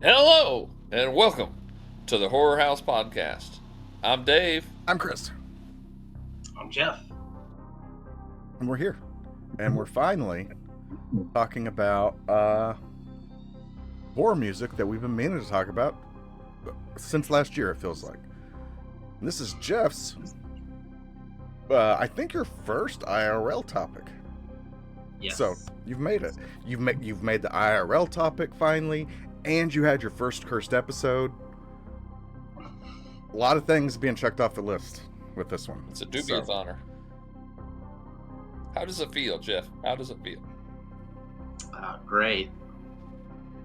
Hello and welcome to the Horror House Podcast. I'm Dave. I'm Chris. I'm Jeff. And we're here. And we're finally talking about horror music that we've been meaning to talk about since last year, it feels like. And this is Jeff's, I think your first IRL topic. Yes. So, you've made it. You've made the IRL topic finally, and you had your first cursed episode. A lot of things being checked off the list with this one. It's a dubious honor. How does it feel, Jeff? How does it feel? Great.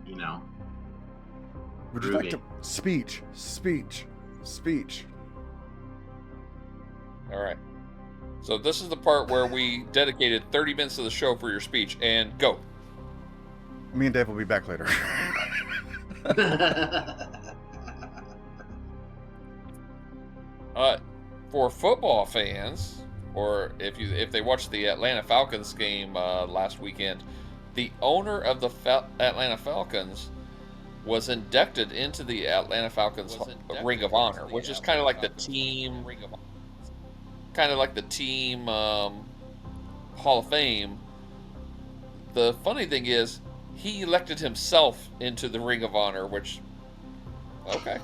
You know. Would you like to speech? All right. So this is the part where we dedicated 30 minutes of the show for your speech, and go. Me and Dave will be back later. For football fans, or if they watched the Atlanta Falcons game last weekend, the owner of the Atlanta Falcons was inducted into the Atlanta Falcons Ring of Honor, which is kind of like the team, Hall of Fame. The funny thing is, he elected himself into the Ring of Honor, which, okay.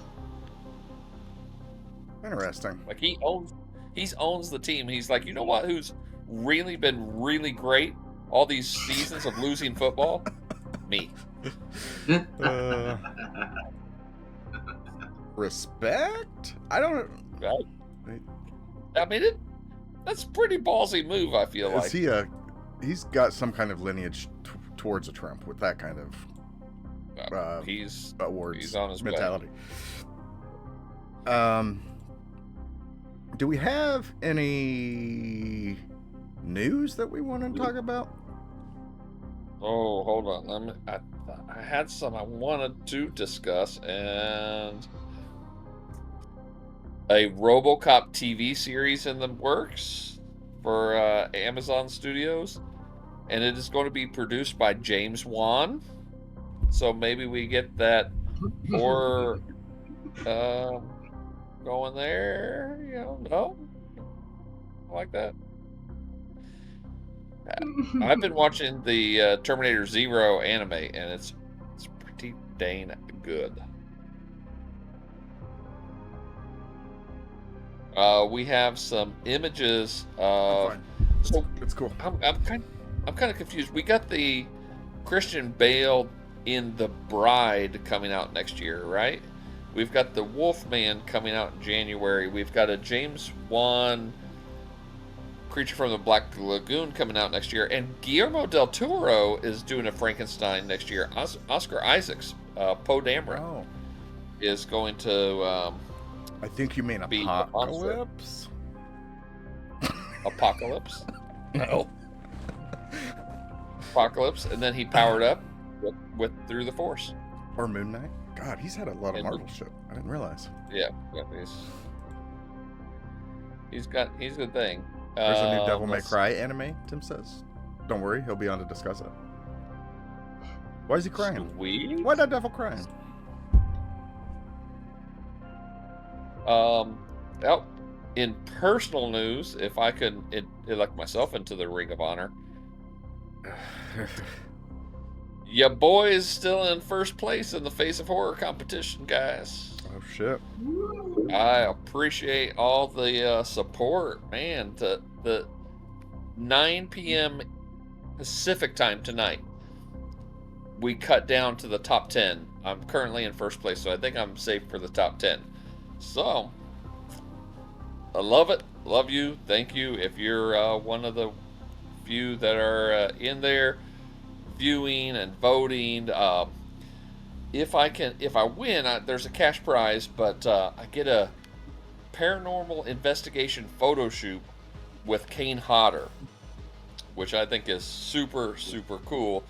Interesting. Like he owns the team. He's like, you know what? Who's really been really great all these seasons of losing football? Me. Respect? I don't. Right? I mean, that's a pretty ballsy move. I feel like. He's got some kind of lineage towards a Trump with that kind of awards. He's on his mentality. Do we have any news that we want to talk about? Oh, hold on. I had some I wanted to discuss, and a RoboCop TV series in the works for Amazon Studios, and it is going to be produced by James Wan. So maybe we get that horror going there. No, I like that. I've been watching the Terminator Zero anime, and it's pretty dang good. We have some images of. So it's cool. I'm kind of confused. We got the Christian Bale in The Bride coming out next year, right? We've got the Wolfman coming out in January. We've got a James Wan Creature from the Black Lagoon coming out next year, and Guillermo del Toro is doing a Frankenstein next year. Oscar Isaacs, Poe Dameron, is going to. I think you mean Apocalypse. Apocalypse. No. Apocalypse, and then he powered up with Through the Force. Or Moon Knight. God, he's had a lot of Marvel shit. I didn't realize. Yeah, he's a thing. There's a new Devil May Cry anime, Tim says. Don't worry, he'll be on to discuss it. Why is he crying? Sweet. Why that devil crying? In personal news, if I could elect myself into the Ring of Honor, your boy is still in first place in the Face of Horror competition, guys. Oh shit! I appreciate all the support, man. The 9 p.m. Pacific time tonight, we cut down to the top 10. I'm currently in first place, so I think I'm safe for the top 10. So, I love it. Love you. Thank you. If you're one of the few that are in there viewing and voting, if I win, there's a cash prize, but I get a paranormal investigation photo shoot with Kane Hodder, which I think is super, super cool.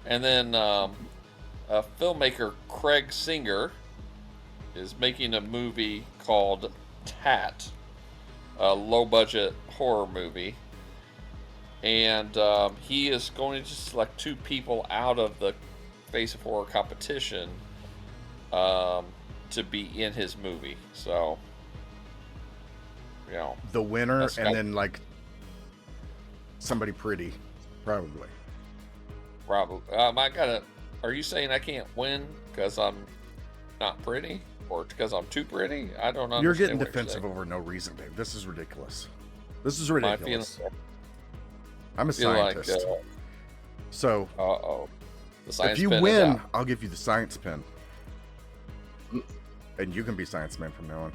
And then filmmaker Craig Singer is making a movie called Tat, a low-budget horror movie. And he is going to select 2 people out of the Face of Horror competition to be in his movie. So, The winner, That's and right. then like somebody pretty, probably. probably. Are you saying I can't win because I'm not pretty, or because I'm too pretty? I don't understand. You're getting what defensive saying. over no reason, Dave. This is ridiculous. This is My ridiculous. feelings I'm a feel like, scientist. So uh-oh. The science if you pen is win, out. I'll give you the science pen. And you can be science man from now on.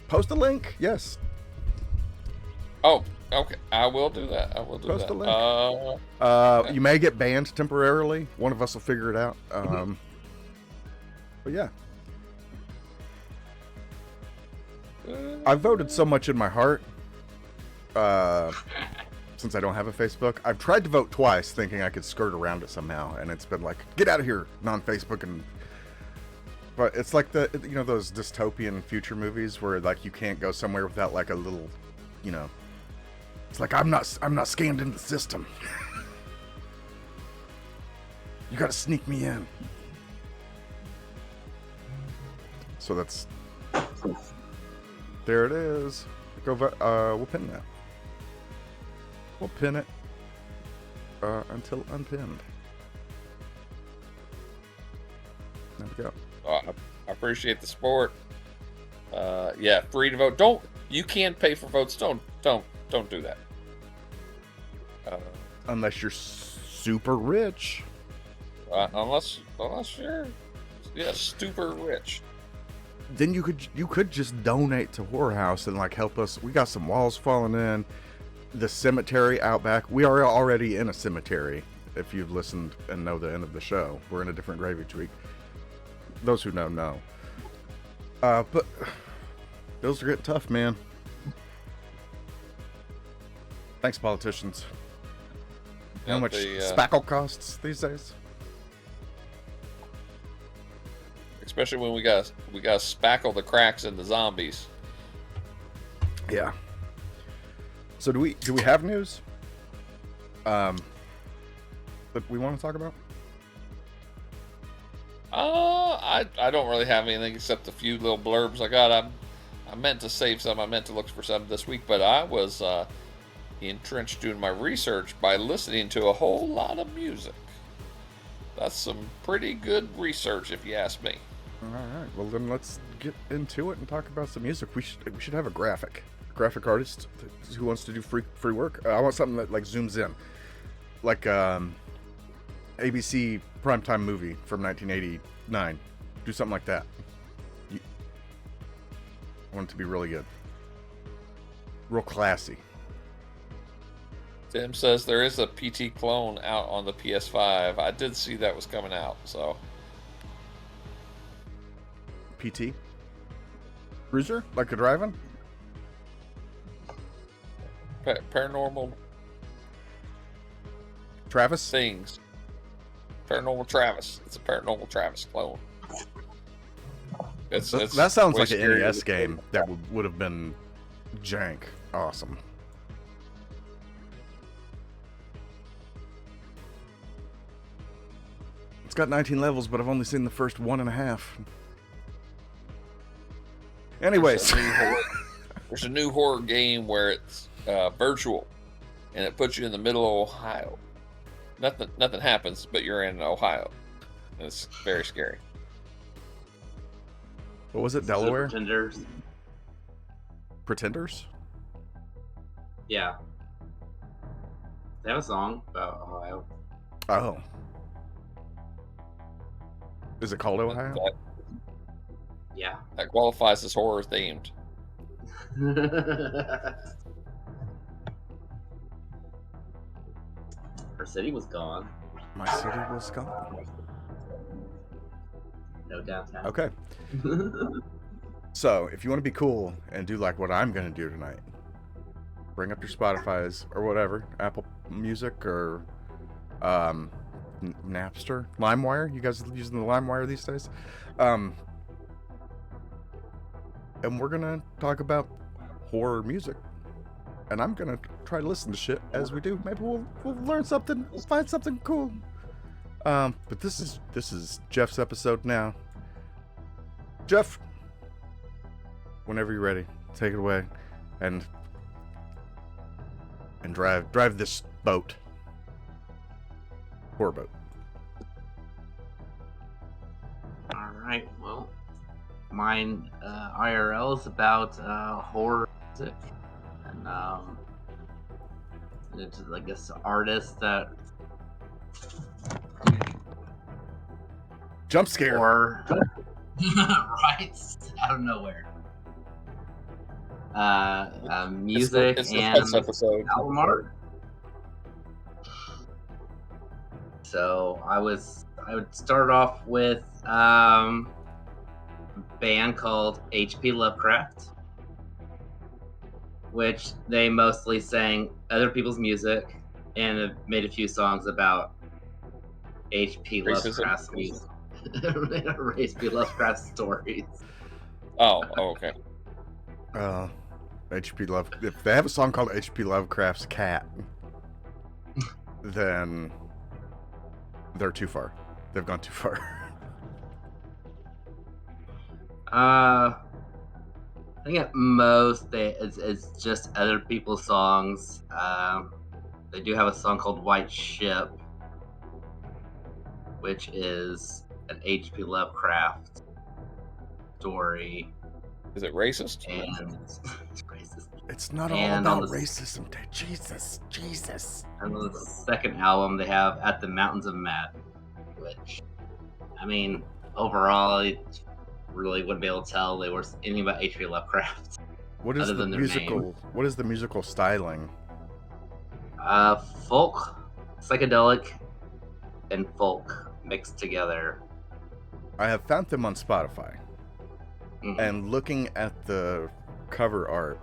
Post a link, yes. Oh, okay. I will do that. I will do Post that. a link. You may get banned temporarily. One of us will figure it out. But yeah, I voted so much in my heart. Since I don't have a Facebook, I've tried to vote twice, thinking I could skirt around it somehow, and it's been like, get out of here, non-Facebook. But it's like those dystopian future movies where like you can't go somewhere without like a little, it's like I'm not scanned into the system. You got to sneak me in. So that's there. It is. Go. We'll pin that. We'll pin it until unpinned. There we go. I appreciate the support. Yeah, free to vote. You can pay for votes. Don't do that. Unless you're super rich. Unless you're super rich. Then you could just donate to Horror House and like help us. We got some walls falling in. The cemetery out back. We are already in a cemetery. If you've listened and know the end of the show, we're in a different grave each week. Those who know. But bills are getting tough, man. Thanks, politicians. You know how much spackle costs these days? Especially when we got spackle the cracks in the zombies. Yeah. So do we have news? That we want to talk about? I don't really have anything except a few little blurbs I got. I meant to save some. I meant to look for some this week, but I was entrenched doing my research by listening to a whole lot of music. That's some pretty good research, if you ask me. All right. Well, then let's get into it and talk about some music. We should have a graphic artist who wants to do free work. I want something that like zooms in, like ABC primetime movie from 1989. Do something like that. I want it to be really good, real classy. Tim says there is a PT clone out on the PS5. I did see that was coming out, so. PT? Cruiser? Like a driving? Paranormal Travis? things. Paranormal Travis. It's a Paranormal Travis clone. It's that sounds way like an scarier NES than- game that would have been jank. Awesome. It's got 19 levels, but I've only seen the first 1.5. Anyways. There's a new horror game where it's virtual, and it puts you in the middle of Ohio. Nothing happens, but you're in Ohio. And it's very scary. What was it? Delaware? Pretenders. Pretenders? Yeah. They have a song about Ohio. Oh. Is it called Ohio? Yeah. That qualifies as horror themed. Her city was gone. My city was gone. No downtown. Okay. So, if you want to be cool and do like what I'm going to do tonight, bring up your Spotify's or whatever, Apple Music or Napster, LimeWire. You guys using the LimeWire these days? And we're going to talk about horror music. And I'm going to try to listen to shit as we do. Maybe we'll learn something. We'll find something cool. But this is Jeff's episode now. Jeff, whenever you're ready, take it away, and drive this boat, horror boat. All right. Well, mine IRL is about horror music, and it's I guess artists that Jump scare. or right out of nowhere. Music It's the and first episode. album art. So I would start off with a band called H.P. Lovecraft, which they mostly sang other people's music and have made a few songs about H.P. Racism? Lovecraft's music. H.P. Lovecraft stories. Oh, okay. H.P. Love. If they have a song called H.P. Lovecraft's Cat, then they're too far. They've gone too far. I think at most it's just other people's songs. They do have a song called White Ship, which is an H.P. Lovecraft story, Is it racist? and it's racist. It's not all And about on the- racism. Jesus. And on the second album, they have At the Mountains of Madness, which, I mean, overall, I really wouldn't be able to tell they were anything about H.P. Lovecraft. What is Other the than their musical? name. What is the musical styling? Folk, psychedelic, and folk mixed together. I have found them on Spotify, Mhm. and looking at the cover art,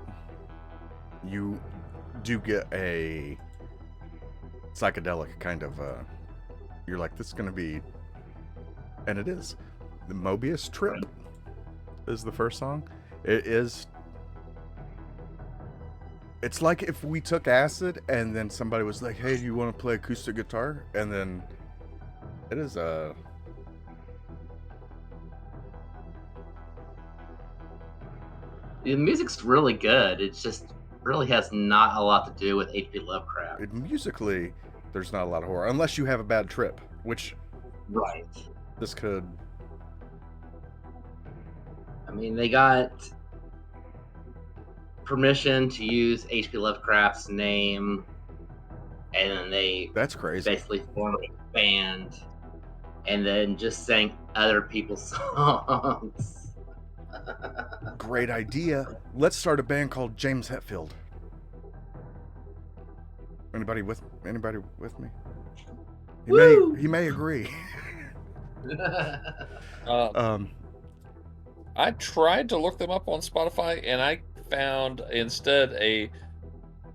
you do get a psychedelic kind of. You're like, this is gonna be, and it is. The Mobius Trip is the first song. It is. It's like if we took acid and then somebody was like, "Hey, do you want to play acoustic guitar?" And then it is a. The music's really good. It just really has not a lot to do with H.P. Lovecraft. Musically, there's not a lot of horror unless you have a bad trip, which Right. this could. I mean, they got permission to use H.P. Lovecraft's name, and then they That's crazy. basically formed a band, and then just sang other people's songs. Great idea. Let's start a band called James Hetfield. Anybody with me? Woo! He may agree. Um, I tried to look them up on Spotify, and I found instead a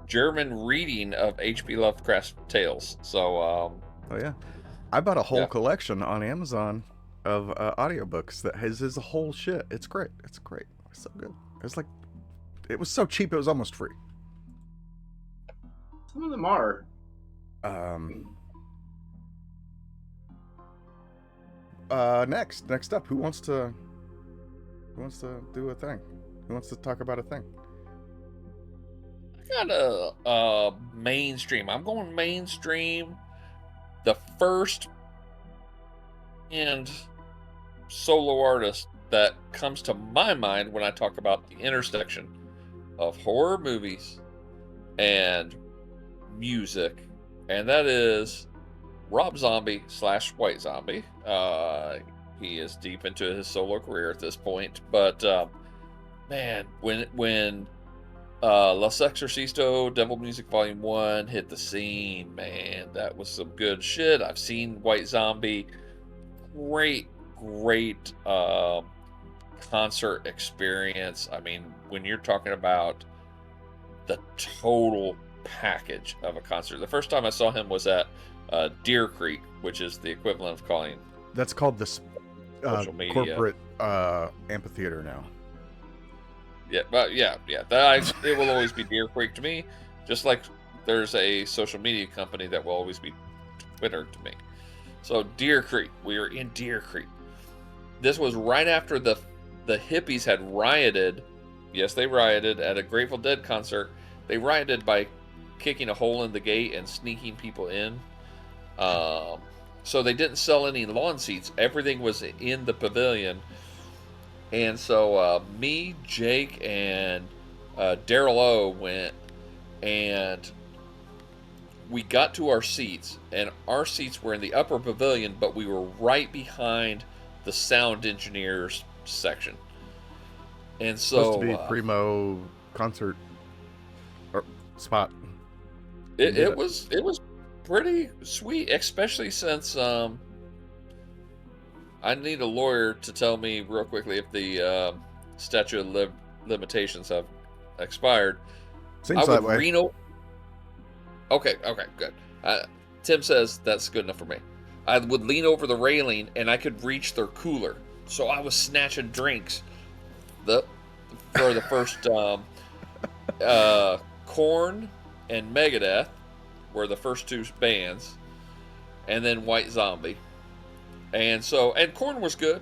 German reading of H.P. Lovecraft's tales. So, Oh yeah, I bought a whole Yeah. collection on Amazon of audiobooks that has his whole shit. It's great. It's so good. It's like, it was so cheap. It was almost free. Some of them are. Next up, who wants to do a thing? Who wants to talk about a thing? I got a mainstream. I'm going mainstream. The first and solo artist that comes to my mind when I talk about the intersection of horror movies and music, and that is Rob Zombie / White Zombie. He is deep into his solo career at this point, but man, when Los Exorcisto Devil Music Volume 1 hit the scene, man, that was some good shit. I've seen White Zombie. Great concert experience. I mean, when you're talking about the total package of a concert. The first time I saw him was at Deer Creek, which is the equivalent of calling That's called this social media. corporate amphitheater now. Yeah, but yeah. It will always be Deer Creek to me, just like there's a social media company that will always be Twitter to me. So Deer Creek, we were in Deer Creek. This was right after the hippies had rioted. Yes, they rioted at a Grateful Dead concert. They rioted by kicking a hole in the gate and sneaking people in. So they didn't sell any lawn seats. Everything was in the pavilion. And so me, Jake, and Daryl O went, and we got to our seats, and our seats were in the upper pavilion, but we were right behind the sound engineers section. And so supposed to be primo concert spot. It was pretty sweet, especially since I need a lawyer to tell me real quickly if the statute of limitations have expired. Seems that way. Okay, good. Tim says that's good enough for me. I would lean over the railing and I could reach their cooler, so I was snatching drinks. For the first Korn and Megadeth were the first two bands, and then White Zombie. And Korn was good.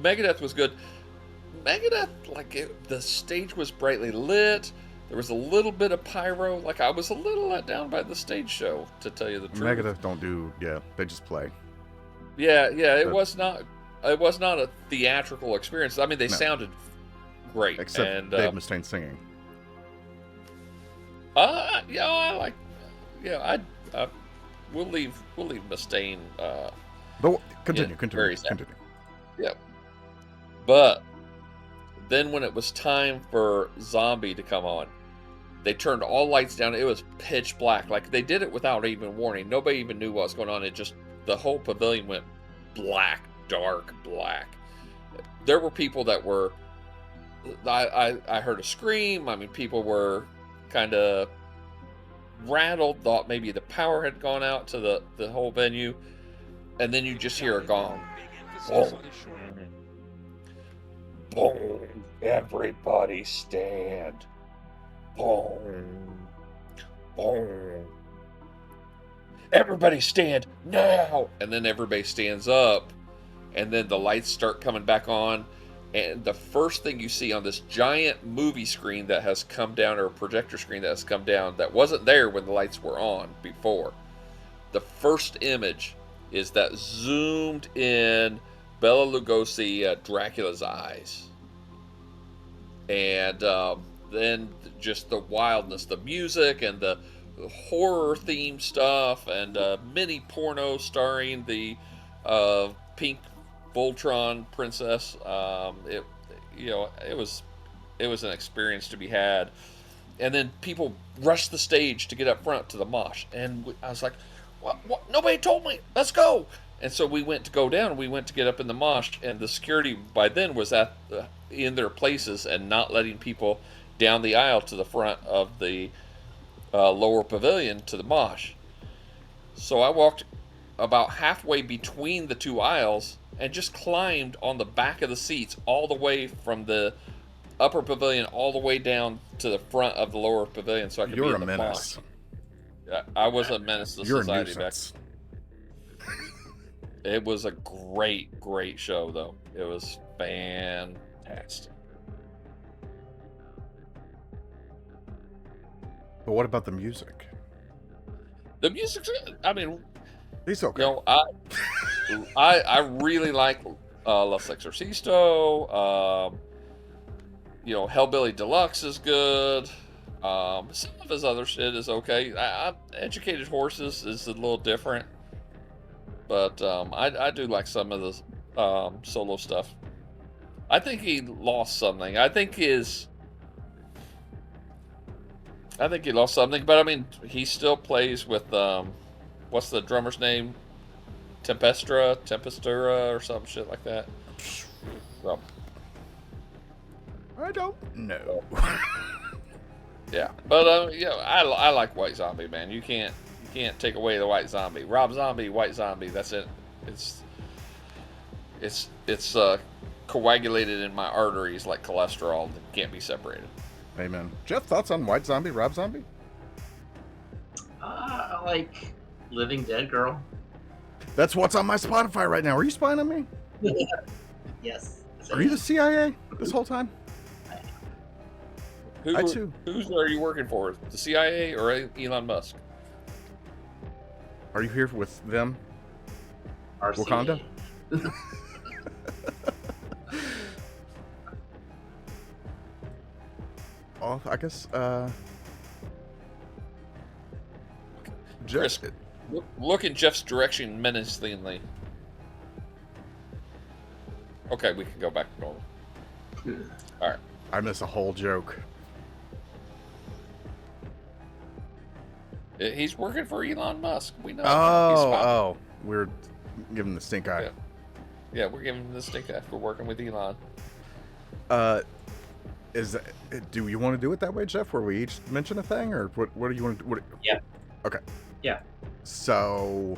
Megadeth was good. Megadeth, the stage was brightly lit. There was a little bit of pyro. Like, I was a little let down by the stage show, to tell you the truth. Megadeth don't do, they just play. Yeah, it was not a theatrical experience. I mean, they sounded great. Except Dave Mustaine singing. We'll leave Mustaine. But continue. Yep. But then when it was time for Zombie to come on, they turned all lights down. It was pitch black. Like, they did it without even warning. Nobody even knew what was going on. The whole pavilion went black, dark black. There were people that were, I heard a scream. I mean, people were kind of rattled, thought maybe the power had gone out to the whole venue. And then you just hear a gong. Boom. Boom. Everybody stand. Boom. Boom. Everybody stand now. And then everybody stands up. And then the lights start coming back on. And the first thing you see on this giant movie screen that has come down, or a projector screen that has come down, that wasn't there when the lights were on before. The first image is that zoomed in Bela Lugosi at Dracula's eyes. And then just the wildness, the music, and the horror themed stuff, and mini porno starring the pink Voltron princess. It was an experience to be had. And then people rushed the stage to get up front to the mosh, and I was like, what? Nobody told me. Let's go. And so we went to go down. We went to get up in the mosh, and the security by then was in their places and not letting people down the aisle to the front of the lower pavilion to the mosh. So I walked about halfway between the two aisles and just climbed on the back of the seats all the way from the upper pavilion all the way down to the front of the lower pavilion so I could be in the menace. mosh. I was a menace to society back then. It was a great show, though. It was fantastic. But what about the music? The music, I mean, it's okay. You know, I really like Los Exorcisto. Hellbilly Deluxe is good. Some of his other shit is okay. Educated Horses is a little different, but I do like some of the solo stuff. I think he lost something. I think he lost something, but I mean, he still plays with what's the drummer's name? Tempestura, or some shit like that. So, I don't know. Yeah, but I like White Zombie, man. You can't take away the White Zombie. Rob Zombie, White Zombie. That's it. It's coagulated in my arteries like cholesterol that can't be separated. Amen. Jeff, thoughts on White Zombie, Rob Zombie? I like Living Dead Girl. That's what's on my Spotify right now. Are you spying on me? Yes. Are you the CIA this whole time? Who, I too. Who's are you working for? The CIA or Elon Musk? Are you here with them? RCA. Wakanda? Oh, I guess, Chris, look in Jeff's direction menacingly. Okay, we can go back to normal. All right. I miss a whole joke. He's working for Elon Musk. We know. Oh, we're giving the stink eye. Yeah, we're giving him the stink eye for working with Elon. Do you want to do it that way, Jeff, where we each mention a thing, or what do you want to do? Yeah. Okay. Yeah. So,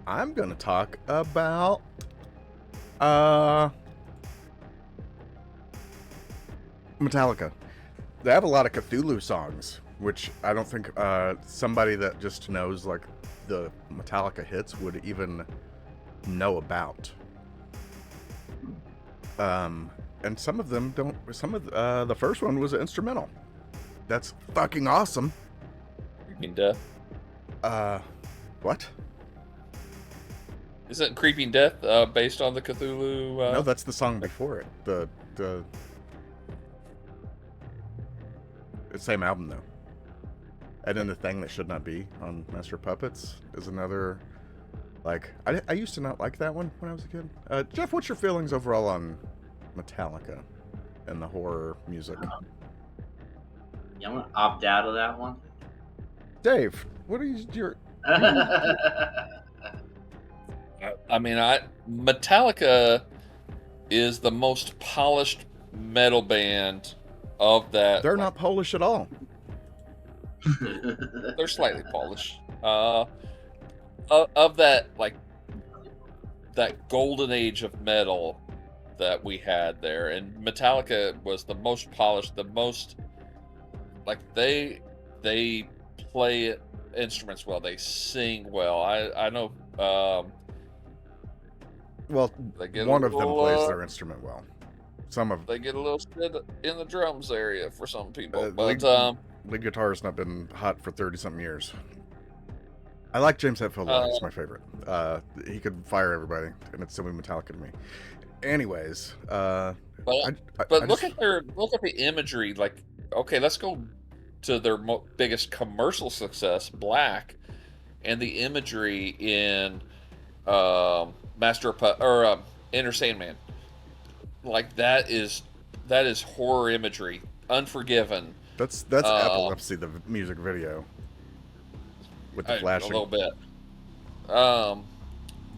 I'm going to talk about, Metallica. They have a lot of Cthulhu songs, which I don't think, somebody that just knows, like, the Metallica hits would even know about. And some of them don't. Some of the first one was an instrumental. That's fucking awesome. Creeping Death. What? Isn't Creeping Death based on the Cthulhu? No, that's the song before it. The same album though. And then The Thing That Should Not Be on Master of Puppets is another. Like, I used to not like that one when I was a kid. Jeff, what's your feelings overall on Metallica and the horror music? Yeah, I'm gonna opt out of that one. Dave, what is your? I mean, Metallica is the most polished metal band of that. They're not Polish at all. They're slightly polished. Of that, like, that golden age of metal that we had there, and Metallica was the most polished, the most, like, they play instruments well, they sing well. I know. Well, one of them plays their instrument well. Some of they get a little shit in the drums area for some people, but lead guitar has not been hot for 30-something years. I like James Hetfield. He's my favorite. He could fire everybody, and it's still Metallica to me. Anyways, but look at the imagery. Like, okay, let's go to their biggest commercial success, Black, and the imagery in Enter Sandman. Like, that is horror imagery. Unforgiven. That's Epilepsy, the music video. With the flashing. A little bit.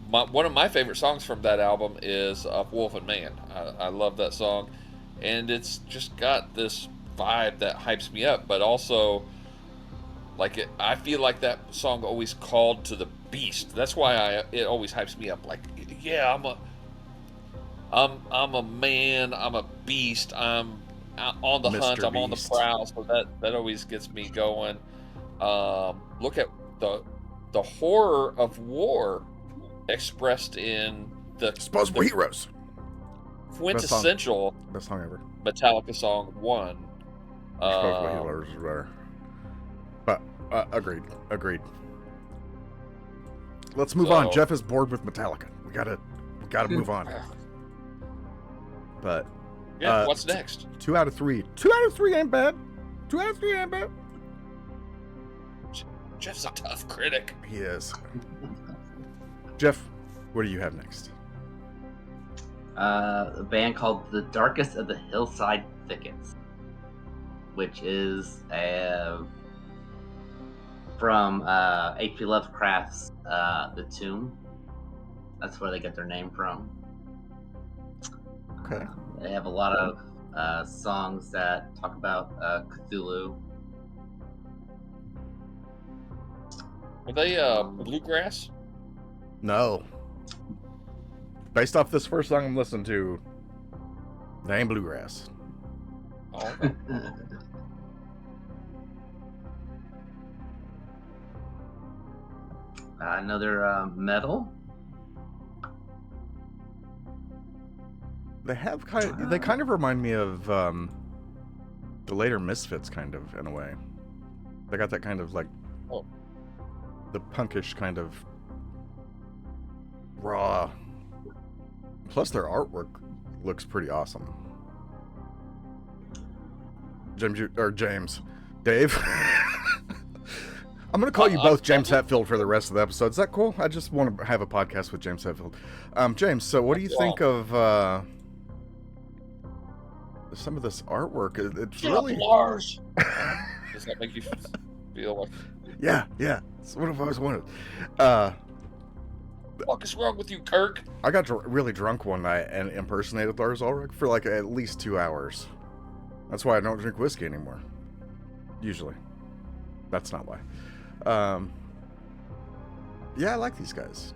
One of my favorite songs from that album is Wolf and Man. I love that song, and it's just got this vibe that hypes me up, but also, like, I feel like that song always called to the beast. That's why it always hypes me up. Like, yeah, I'm a man, I'm a beast, I'm on the hunt, Mr. I'm on the Beast. prowl, so that always gets me going. Look at the horror of war expressed in the Disposable Heroes. quintessential Best song ever. Metallica song 1. Disposable Heroes is better. But agreed. Let's move on. Jeff is bored with Metallica. We gotta move on. But yeah, what's next? 2 out of 3. 2 out of 3 ain't bad. 2 out of 3 ain't bad. Jeff's a tough critic. He is. Jeff, what do you have next? A band called The Darkest of the Hillside Thickets, which is from H.P. Lovecraft's The Tomb. That's where they get their name from. Okay. They have a lot of songs that talk about Cthulhu. Are they bluegrass? No. Based off this first song I'm listening to, they ain't bluegrass. Oh, okay. Another metal. They have they kind of remind me of the later Misfits, kind of, in a way. They got that kind of like the punkish kind of raw. Plus, their artwork looks pretty awesome. Dave. I'm gonna call you both James Hetfield for the rest of the episode. Is that cool? I just want to have a podcast with James Hetfield. James, so what do you think of some of this artwork? It's really Lars. Does that make you feel like? Yeah. It's what I've always wanted. What is wrong with you, Kirk? I got really drunk one night and impersonated Lars Ulrich for like at least 2 hours. That's why I don't drink whiskey anymore. Usually. That's not why. Yeah, I like these guys.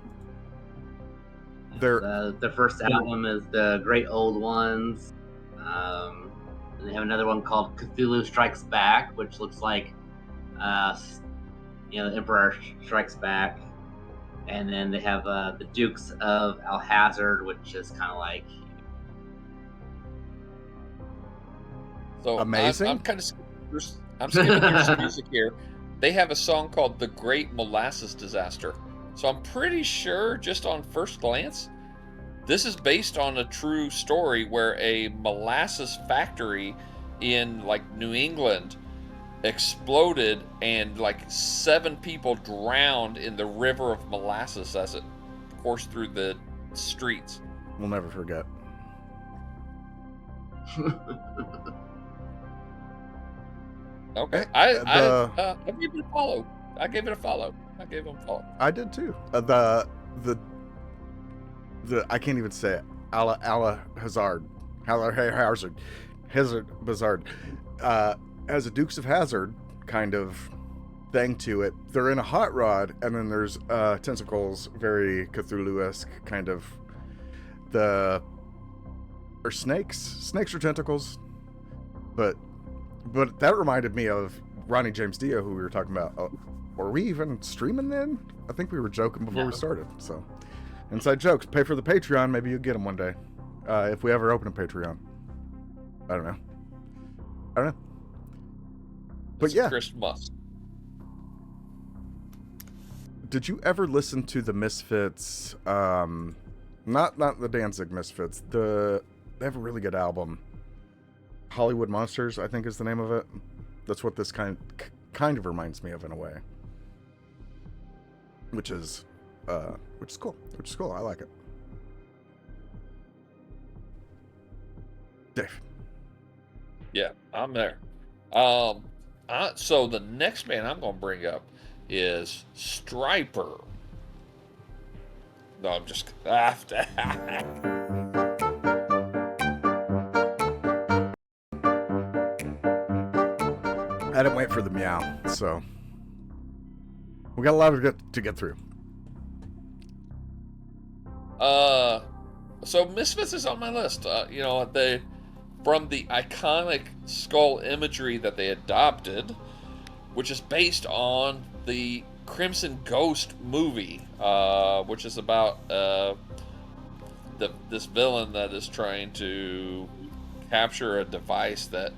The first album is the Great Old Ones. And they have another one called Cthulhu Strikes Back, which looks like, the Emperor Strikes Back. And then they have the Dukes of Alhazard, which is kind of like. So amazing. I'm kind of skipping your music here. They have a song called "The Great Molasses Disaster." So I'm pretty sure, just on first glance, this is based on a true story where a molasses factory in like New England exploded and like 7 people drowned in the river of molasses as it coursed through the streets. We'll never forget. Okay, Hey, I gave it a follow. I gave him a follow. I did too. The I can't even say it. Hazard Bizarre has a Dukes of Hazzard kind of thing to it. They're in a hot rod, and then there's tentacles, very Cthulhu-esque kind of. Or snakes. Snakes or tentacles, but that reminded me of Ronnie James Dio, who we were talking about. Were we even streaming then? I think we were joking before we started. So, inside jokes. Pay for the Patreon. Maybe you'll get them one day. If we ever open a Patreon. I don't know. But yeah. Chris must. Did you ever listen to the Misfits? Not the Danzig Misfits. They have a really good album. Hollywood Monsters, I think, is the name of it. That's what this kind of reminds me of in a way. Which is cool. I like it. Dave. Yeah, I'm there. So the next band I'm going to bring up is Stryper. No, I'm just. I didn't wait for the meow, so we got a lot to get through. So Misfits is on my list. From the iconic skull imagery that they adopted, which is based on the Crimson Ghost movie, which is about this villain that is trying to capture a device that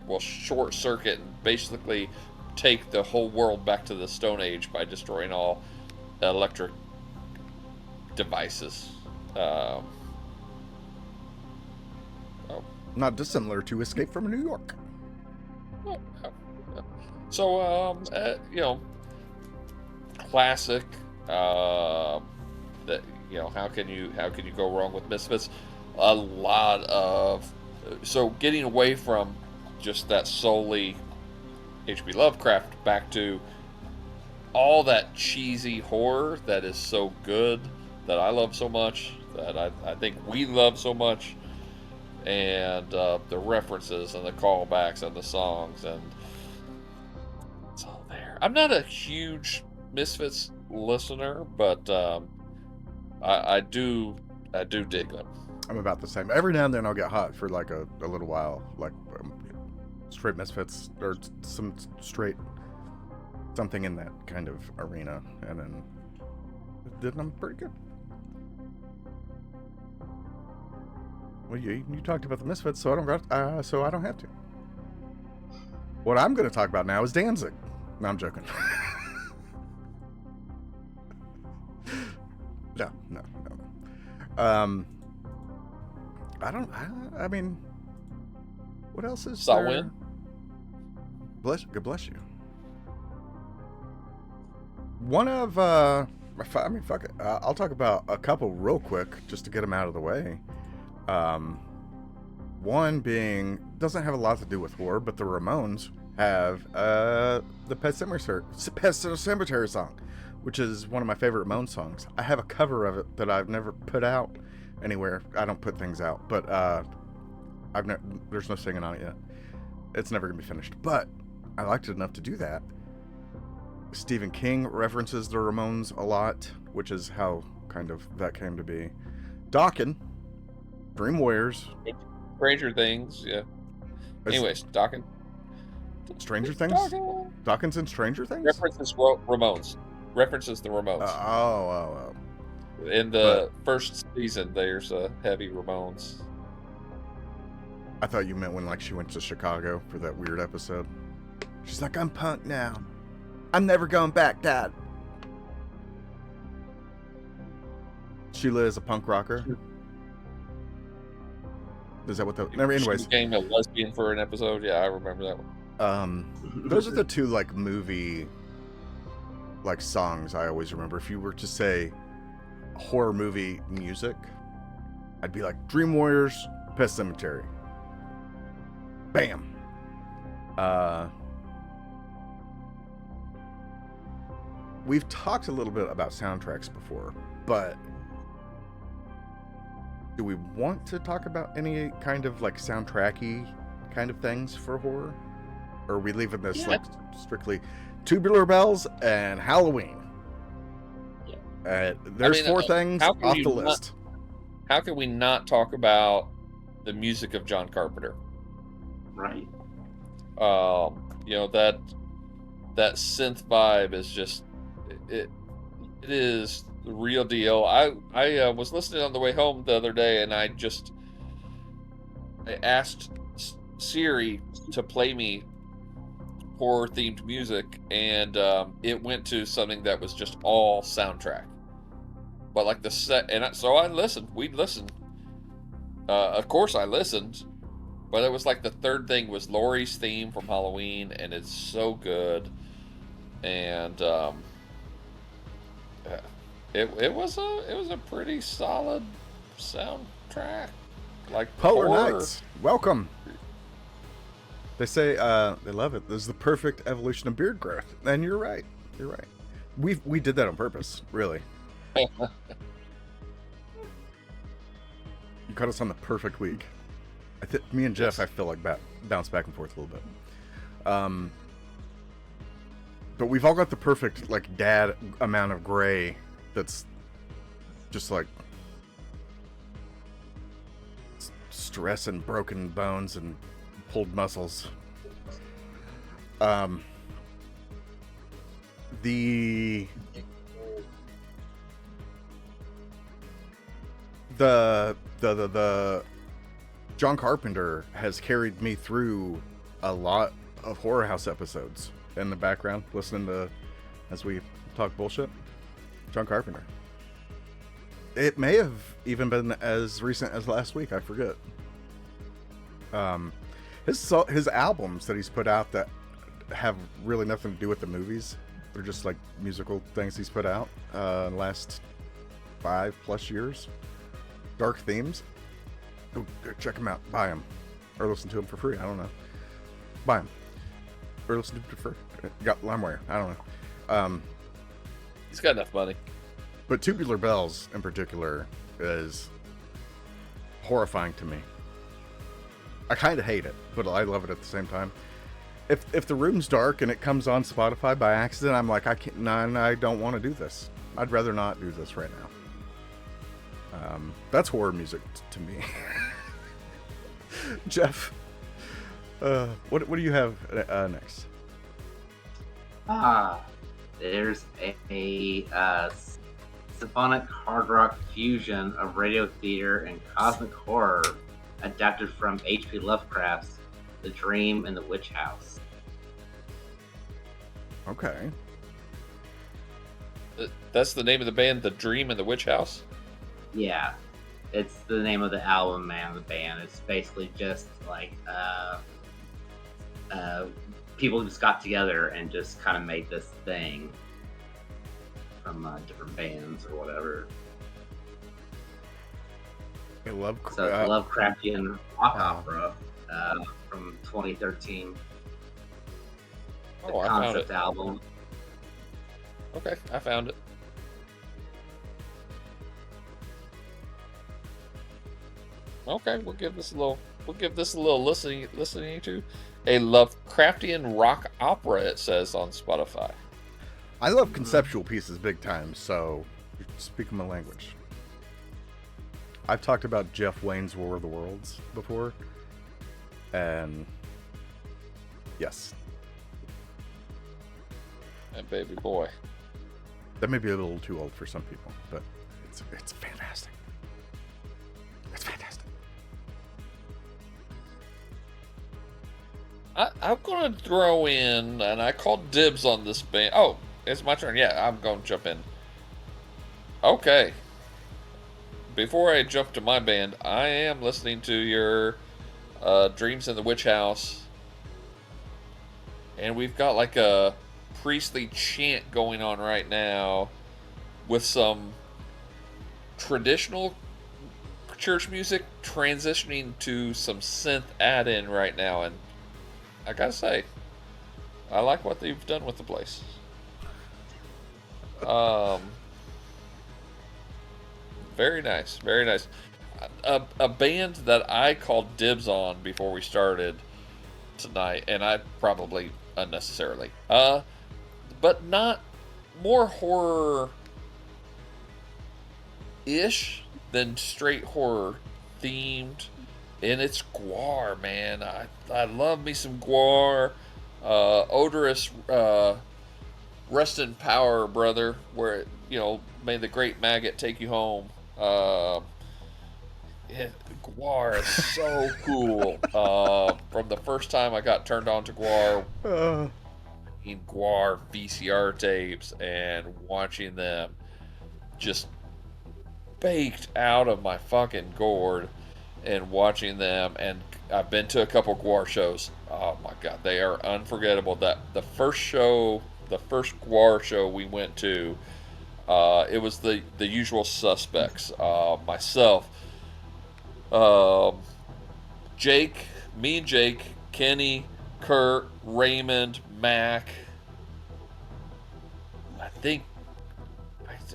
will short circuit and basically take the whole world back to the Stone Age by destroying all electric devices. Not dissimilar to Escape from New York. So, classic. How can you go wrong with Misfits? A lot of getting away from just that solely H.P. Lovecraft back to all that cheesy horror that is so good, that I love so much, that I think we love so much, and the references and the callbacks and the songs, and it's all there. I'm not a huge Misfits listener, but I do dig them. I'm about the same. Every now and then I'll get hot for like a little while, straight Misfits or some straight something in that kind of arena, and then did them pretty good. Well, you talked about the Misfits, so I don't have to. What I'm going to talk about now is Danzig. No, I'm joking. No. I mean, what else is Saw there? Win? God bless you. One of, fuck it. I'll talk about a couple real quick just to get them out of the way. One being, doesn't have a lot to do with horror, but the Ramones have the Pet Sematary song, which is one of my favorite Ramones songs. I have a cover of it that I've never put out anywhere. I don't put things out, but there's no singing on it yet. It's never gonna be finished, but I liked it enough to do that. Stephen King references the Ramones a lot, which is how kind of that came to be. Dokken, Dream Warriors, Stranger Things, yeah. Anyways, Dokken. Stranger Things? Dokken. Dokken's in Stranger Things? References Ramones. References the Ramones. Oh. In the first season, there's a heavy Ramones. I thought you meant when like she went to Chicago for that weird episode. She's like, I'm punk now. I'm never going back, Dad. Sheila is a punk rocker. Is that what the? Never. Anyways, She became a lesbian for an episode. Yeah, I remember that one. those are the two like movie, like songs I always remember. If you were to say horror movie music, I'd be like Dream Warriors, Pet Sematary. Bam. We've talked a little bit about soundtracks before, but do we want to talk about any kind of like soundtracky kind of things for horror? Or are we leaving this like strictly Tubular Bells and Halloween? Yeah. There's four things off the list. How can we not talk about the music of John Carpenter? Right. That synth vibe is just it is the real deal. I was listening on the way home the other day, and I asked Siri to play me horror themed music, and it went to something that was just all soundtrack. But like the set, and so I listened. We'd listened. Of course, I listened. But it was like the third thing was Laurie's theme from Halloween, and it's so good. And it was a pretty solid soundtrack. Like Polar horror. Nights, welcome. They say they love it. This is the perfect evolution of beard growth, and you're right. You're right. We did that on purpose, really. You caught us on the perfect week. Me and Jeff, I feel like bounce back and forth a little bit. But we've all got the perfect like dad amount of gray that's just like stress and broken bones and pulled muscles. The John Carpenter has carried me through a lot of Horror House episodes in the background, listening to as we talk bullshit. John Carpenter. It may have even been as recent as last week. I forget. His albums that he's put out that have really nothing to do with the movies. They're just like musical things he's put out in the last 5+ years. Dark themes. Go check them out. Buy them. Or listen to them for free. I don't know. Buy them. Or listen to them for free. Got LimeWire. I don't know. He's got enough money. But Tubular Bells, in particular, is horrifying to me. I kind of hate it, but I love it at the same time. If the room's dark and it comes on Spotify by accident, I'm like, I don't want to do this. I'd rather not do this right now. That's horror music to me. Jeff, what do you have next? There's a symphonic hard rock fusion of radio theater and cosmic horror, adapted from H.P. Lovecraft's The Dream in the Witch House. Okay. That's the name of the band, The Dream in the Witch House? Yeah, it's the name of the album and the band. It's basically just like people just got together and just kind of made this thing from different bands or whatever. I love So it's a Lovecraftian rock opera from 2013. The Oh, I found concept it. album. Okay, I found it. Okay, we'll give this a little listening to. A Lovecraftian rock opera, it says on Spotify. I love conceptual pieces big time, so you're speaking my language. I've talked about Jeff Wayne's War of the Worlds before, and yes, And baby boy. that may be a little too old for some people, but it's fantastic. It's fantastic. I'm going to throw in, and I called dibs on this band. Oh, it's my turn. Yeah, I'm going to jump in. Okay. Before I jump to my band, I am listening to your Dreams in the Witch House. And we've got like a priestly chant going on right now with some traditional church music transitioning to some synth add-in right now. And I gotta say, I like what they've done with the place. Very nice, very nice. A band that I called dibs on before we started tonight, and I probably unnecessarily, but not more horror-ish than straight horror themed. And it's Gwar, man. I love me some Gwar. Odorous, rest in power, brother. Where, may the great maggot take you home. Gwar is so cool. From the first time I got turned on to Gwar, in Gwar VCR tapes and watching them just baked out of my fucking gourd. And watching them, and I've been to a couple Gwar shows. Oh my god, they are unforgettable. That the first Gwar show we went to, it was the usual suspects. Myself, Jake, me and Jake, Kenny, Kurt, Raymond, Mac.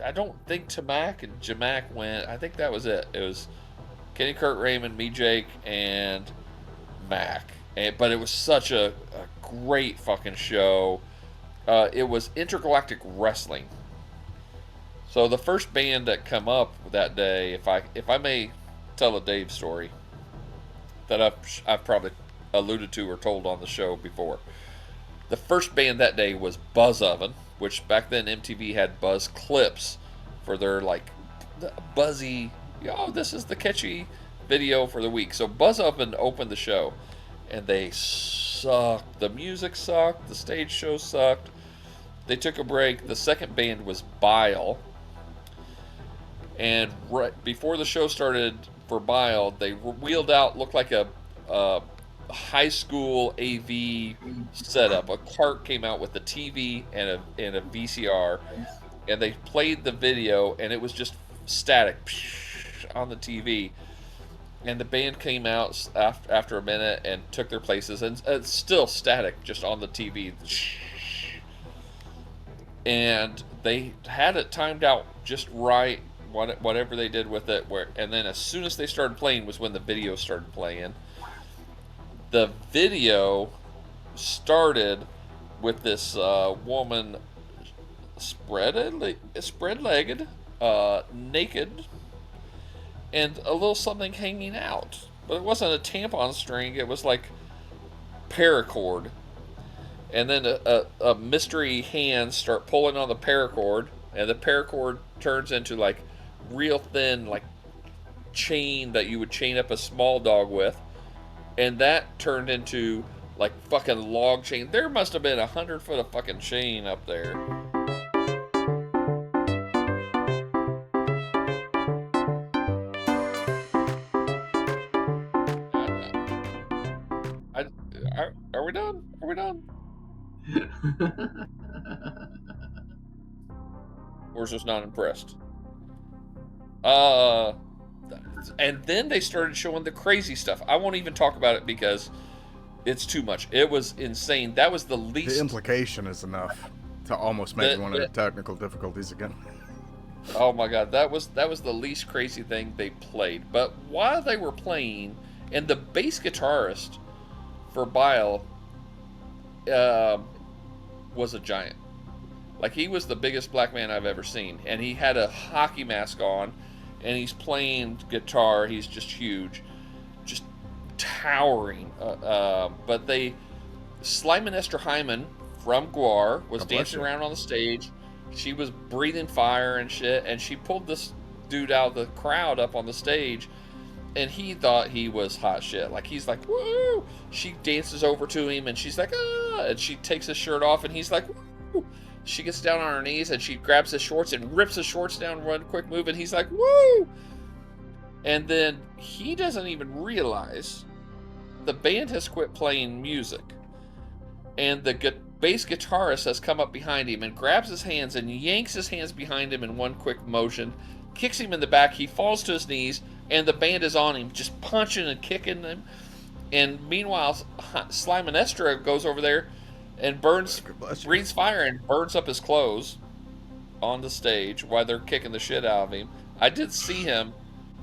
I don't think Tamac and Jamac went. I think that was it. It was Kenny, Kurt, Raymond, me, Jake, and Mac. But it was such a great fucking show. It was Intergalactic Wrestling. So the first band that come up that day, if I may tell a Dave story that I've probably alluded to or told on the show before. The first band that day was Buzz Oven, which back then MTV had Buzz clips for their like buzzy. This is the catchy video for the week. So Buzz Oven opened the show, and they sucked. The music sucked. The stage show sucked. They took a break. The second band was Bile. And right before the show started for Bile, they wheeled out, looked like a high school AV setup. A cart came out with the TV and a VCR, and they played the video, and it was just static on the TV, and the band came out after a minute and took their places, and it's still static just on the TV, and they had it timed out just right, whatever they did with it, and then as soon as they started playing was when the video started playing. The video started with this woman spread-legged, naked, and a little something hanging out. But it wasn't a tampon string, it was like paracord. And then a mystery hand start pulling on the paracord, and the paracord turns into like real thin, like chain that you would chain up a small dog with, and that turned into like fucking log chain. There must have been 100 foot of fucking chain up there. I, are we done? Are we done? Or just not impressed? And then they started showing the crazy stuff. I won't even talk about it because it's too much. It was insane. That was the least. The implication is enough to almost make me want to technical difficulties again. Oh my god, that was the least crazy thing they played. But while they were playing, and the bass guitarist for Bile was a giant. Like, he was the biggest black man I've ever seen, and he had a hockey mask on, and he's playing guitar. He's just huge, just towering. But Slymanestra Hyman from Gwar was dancing around on the stage. She was breathing fire and shit, and she pulled this dude out of the crowd up on the stage, and he thought he was hot shit. Like, he's like, woo! She dances over to him, and she's like, ah! And she takes his shirt off, and he's like, woo! She gets down on her knees, and she grabs his shorts and rips his shorts down one quick move, and he's like, woo! And then he doesn't even realize the band has quit playing music, and the bass guitarist has come up behind him and grabs his hands and yanks his hands behind him in one quick motion, kicks him in the back. He falls to his knees, and the band is on him, just punching and kicking him. And meanwhile, Slymanestra goes over there and breathes fire and burns up his clothes on the stage while they're kicking the shit out of him. I did see him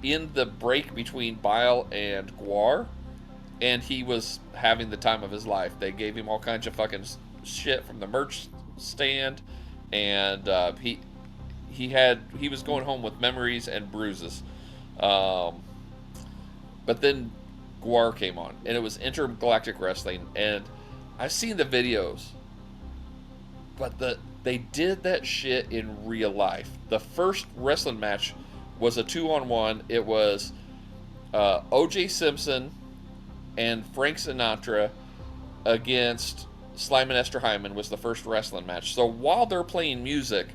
in the break between Bile and Gwar, and he was having the time of his life. They gave him all kinds of fucking shit from the merch stand, and he was going home with memories and bruises. But then Gwar came on, and it was Intergalactic Wrestling, and I've seen the videos, but they did that shit in real life. The first wrestling match was a 2-on-1. It was O.J. Simpson and Frank Sinatra against Slymanestra Hyman was the first wrestling match. So while they're playing music,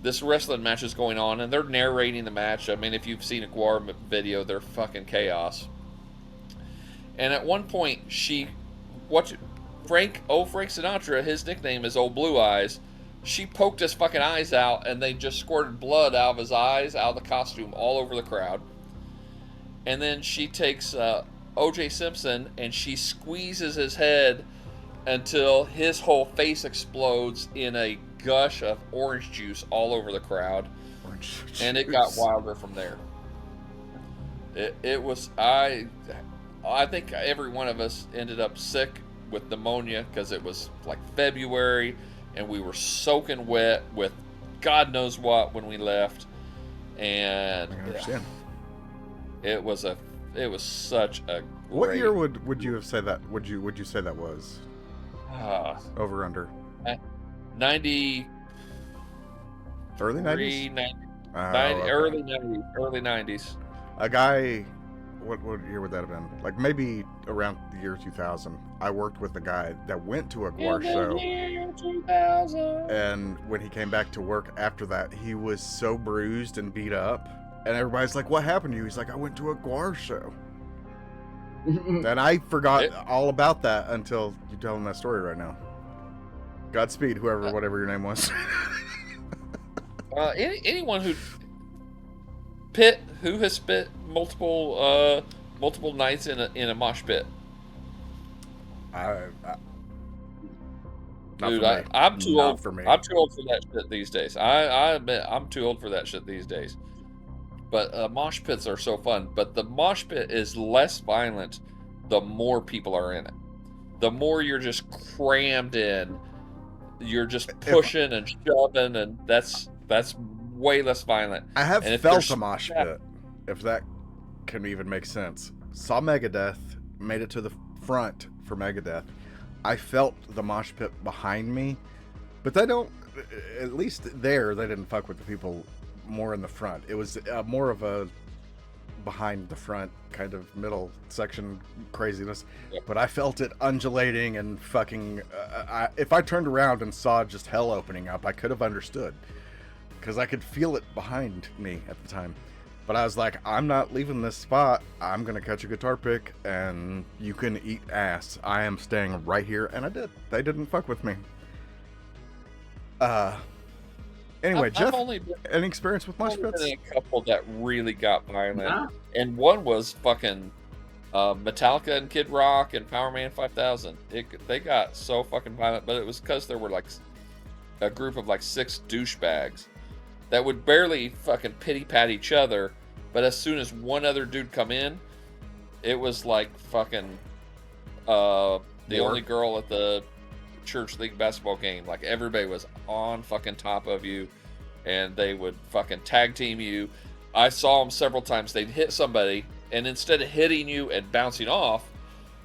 this wrestling match is going on, and they're narrating the match. I mean, if you've seen a Gwar video, they're fucking chaos. And at one point, Frank Sinatra, his nickname is Old Blue Eyes. She poked his fucking eyes out, and they just squirted blood out of his eyes, out of the costume, all over the crowd. And then she takes O.J. Simpson, and she squeezes his head until his whole face explodes in a gush of orange juice all over the crowd. And it got wilder from there. It was, I think every one of us ended up sick with pneumonia because it was like February, and we were soaking wet with God knows what when we left. And I understand. It was such a great... What year would you have said that? Would you say that was? Over under 90, early 90s, 90, early 90s. A guy, what year would that have been? Like maybe around the year 2000. I worked with a guy that went to a Gwar show. Year 2000. And when he came back to work after that, he was so bruised and beat up. And everybody's like, "What happened to you?" He's like, "I went to a Gwar show." And I forgot all about that until you telling that story right now. Godspeed, whatever your name was. Anyone who has spent multiple nights in a mosh pit. Dude, I'm too old for me. I'm too old for that shit these days. I admit I'm too old for that shit these days. But mosh pits are so fun. But the mosh pit is less violent the more people are in it. The more you're just crammed in, you're just pushing and shoving, and that's way less violent. I have felt a mosh pit, if that can even make sense. Saw Megadeth, made it to the front for Megadeth. I felt the mosh pit behind me, but at least there they didn't fuck with the people more in the front. It was more of a behind the front kind of middle section craziness. Yep. But I felt it undulating and fucking. If I turned around and saw just hell opening up, I could have understood because I could feel it behind me at the time. But I was like, I'm not leaving this spot. I'm gonna catch a guitar pick, and you can eat ass. I am staying right here, and I did. They didn't fuck with me. Anyway, I've Jeff, only been, any experience with mosh only been pits? in a couple that really got violent, Nah. and one was fucking Metallica and Kid Rock and Power Man 5000. They got so fucking violent, but it was because there were like a group of like 6 douchebags that would barely fucking pity pat each other, but as soon as one other dude come in, it was like fucking the only girl at the church league basketball game. Like everybody was on fucking top of you, and they would fucking tag team you. I saw them several times. They'd hit somebody, and instead of hitting you and bouncing off,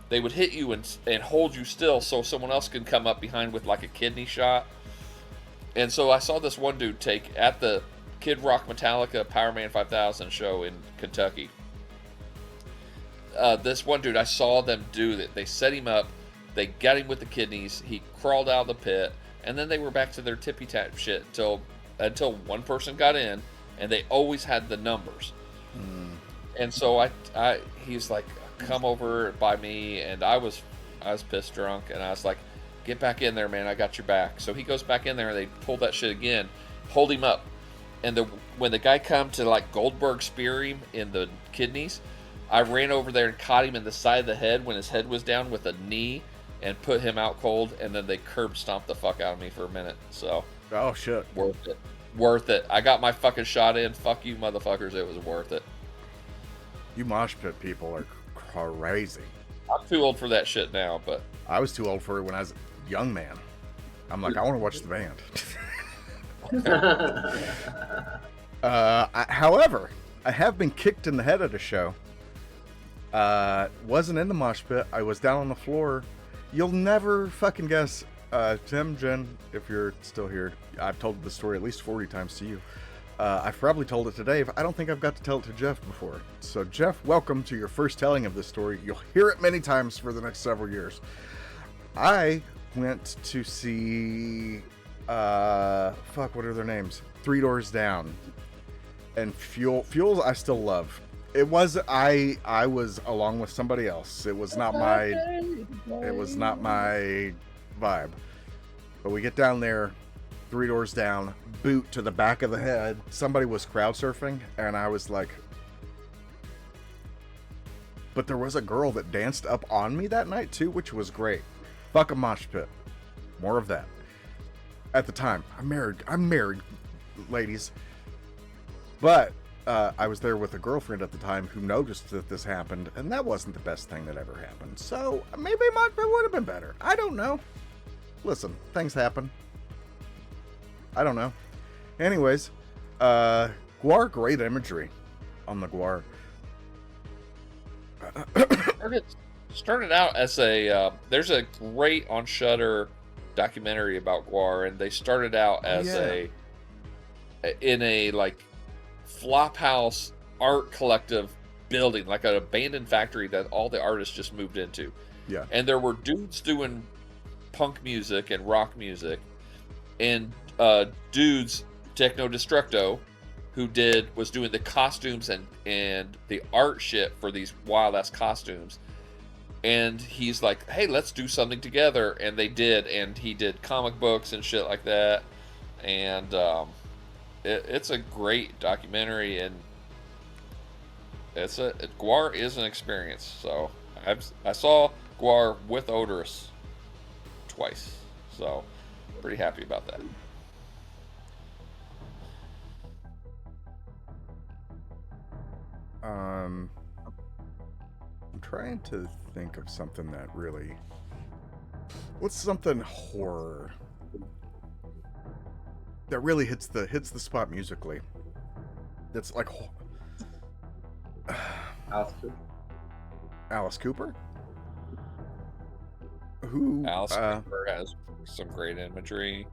they would hit you and hold you still so someone else can come up behind with like a kidney shot. And so I saw this one dude take at the Kid Rock Metallica Power Man 5000 show in Kentucky. This one dude, I saw them do that. They set him up, they got him with the kidneys, he crawled out of the pit, and then they were back to their tippy tap shit until one person got in, and they always had the numbers. And so he's like, come over by me, and I was pissed drunk, and I was like, get back in there, man, I got your back. So he goes back in there, and they pull that shit again, hold him up, and when the guy come to like Goldberg spear him in the kidneys, I ran over there and caught him in the side of the head when his head was down with a knee and put him out cold, and then they curb stomped the fuck out of me for a minute. So Oh shit. worth it. I got my fucking shot in. Fuck you motherfuckers, it was worth it. You mosh pit people are crazy. I'm too old for that shit now, but I was too old for it when I was a young man. I'm like, I want to watch the band. However, I have been kicked in the head at a show. Wasn't in the mosh pit. I was down on the floor. You'll never fucking guess. Tim, Jen, if you're still here, I've told the story at least 40 times to you. I've probably told it to Dave. I don't think I've got to tell it to Jeff before. So, Jeff, welcome to your first telling of this story. You'll hear it many times for the next several years. I went to see, what are their names? Three Doors Down. And Fuel, I still love. It was, I was along with somebody else. It was not my vibe. But we get down there, Three Doors Down, boot to the back of the head. Somebody was crowd surfing, and I was like, but there was a girl that danced up on me that night too, which was great. Fuck a mosh pit. More of that. At the time, I'm married, ladies. But I was there with a girlfriend at the time who noticed that this happened, and that wasn't the best thing that ever happened. So maybe mosh pit would have been better. I don't know. Listen, things happen. I don't know. Anyways, Gwar, great imagery on the Gwar. started out as a there's a great on Shudder documentary about Gwar, and they started out as in a like flophouse art collective building, like an abandoned factory that all the artists just moved into. Yeah. And there were dudes doing punk music and rock music, and dudes, Techno Destructo, who was doing the costumes and the art shit for these wild ass costumes. And he's like, hey, let's do something together. And they did, and he did comic books and shit like that. And it's a great documentary, and Gwar is an experience. So I saw Gwar with Odorous twice, so pretty happy about that. I'm trying to think of something that really... What's something horror that really hits the spot musically? That's like Alice Cooper? Who Alice Cooper has some great imagery.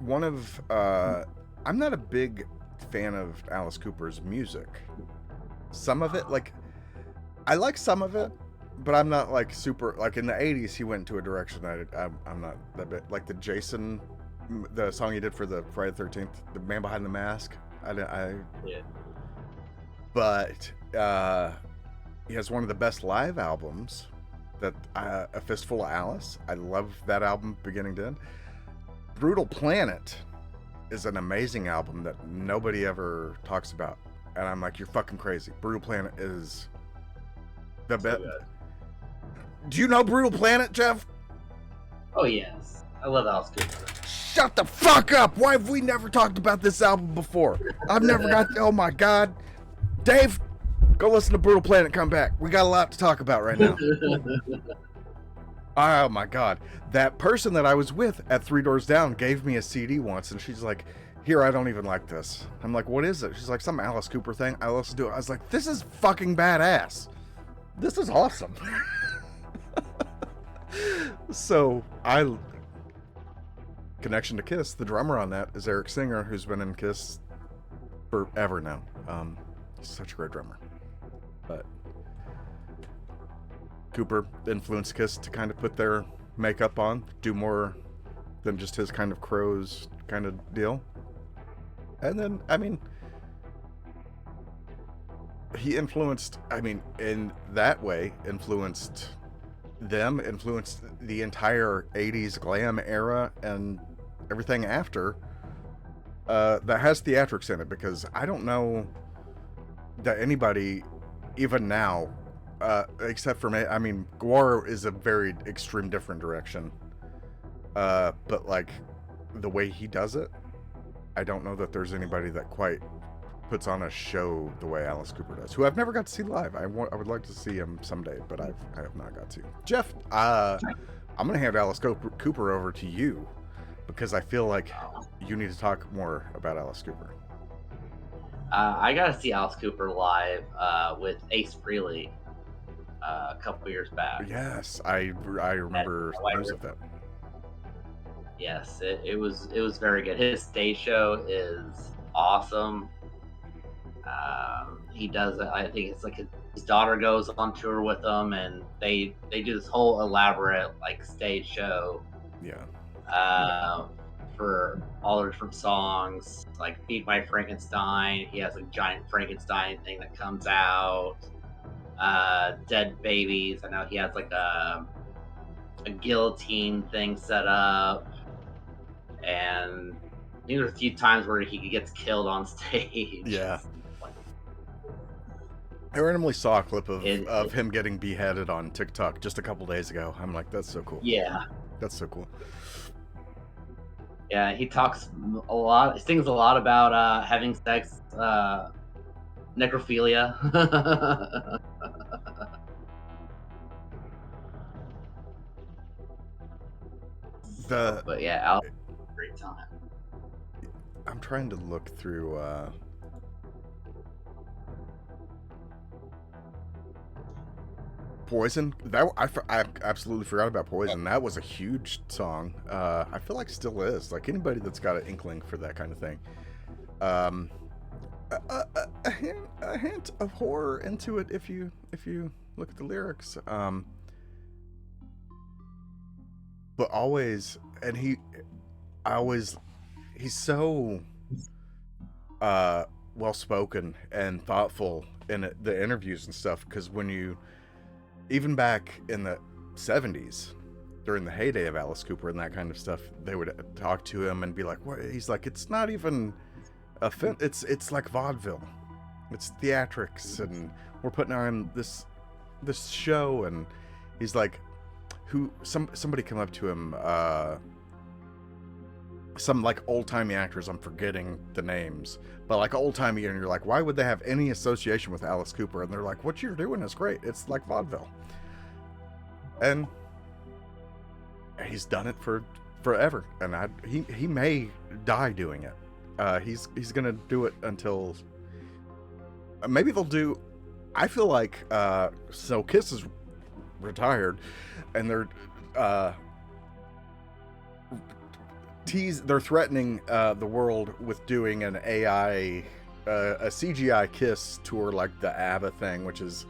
one of I'm not a big fan of Alice Cooper's music. Some of it, like, I like some of it, but I'm not like super like in the 80s he went into a direction that I'm not that bit like the Jason, the song he did for the Friday the 13th, the Man Behind the Mask. Yeah. But he has one of the best live albums, that A Fistful of Alice. I love that album beginning to end. Brutal Planet is an amazing album that nobody ever talks about, and I'm like, you're fucking crazy. Brutal Planet is the best. Do you know Brutal Planet, Jeff? Oh yes, I love Alice Cooper. Shut the fuck up! Why have we never talked about this album before? I've never got. Oh my god, Dave, go listen to Brutal Planet. Come back. We got a lot to talk about right now. Oh my god, that person that I was with at Three Doors Down gave me a CD once, and she's like, "Here, I don't even like this." I'm like, "What is it?" She's like, "Some Alice Cooper thing." I listened to it. I was like, "This is fucking badass. This is awesome." So connection to Kiss, the drummer on that is Eric Singer, who's been in Kiss forever now. He's such a great drummer. But Cooper influenced Kiss to kind of put their makeup on, do more than just his kind of Crows kind of deal. And then, I mean, he influenced, in that way, influenced them, influenced the entire 80s glam era and everything after that has theatrics in it, because I don't know that anybody, even now, except for me, Gwar is a very extreme different direction, but like the way he does it, I don't know that there's anybody that quite puts on a show the way Alice Cooper does, who I've never got to see live. I would like to see him someday, but I have not got to. Jeff, I'm gonna hand Alice Cooper over to you, because I feel like you need to talk more about Alice Cooper. I got to see Alice Cooper live with Ace Frehley a couple years back. Yes, I remember news of that. Yes, it was very good. His stage show is awesome. He does, I think it's like his daughter goes on tour with him, and they do this whole elaborate like stage show. Yeah. For all the different songs, like Feed My Frankenstein. He has a giant Frankenstein thing that comes out. Dead Babies. I know he has like a guillotine thing set up. And I think there's a few times where he gets killed on stage. Yeah. I randomly saw a clip of him getting beheaded on TikTok just a couple days ago. I'm like, that's so cool. Yeah. That's so cool. Yeah, he talks a lot. He sings a lot about having sex, necrophilia. But yeah, Alex, great time. I'm trying to look through. Poison. That I absolutely forgot about Poison. That was a huge song. I feel like still is. Like anybody that's got an inkling for that kind of thing. A hint of horror into it if you look at the lyrics. But always, and he's so well spoken and thoughtful in the interviews and stuff, because when you, even back in the 70s, during the heyday of Alice Cooper and that kind of stuff, they would talk to him and be like, "What?" He's like, "It's not even it's like vaudeville, it's theatrics, and we're putting on this show." And he's like, somebody come up to him, some like old-timey actors, I'm forgetting the names, but like old-timey, and you're like, why would they have any association with Alice Cooper? And they're like, what you're doing is great, it's like vaudeville. And he's done it for forever, and he may die doing it. He's gonna do it until maybe they'll do, I feel like so Kiss is retired, and they're they're threatening the world with doing an AI, a CGI Kiss tour like the ABBA thing, which is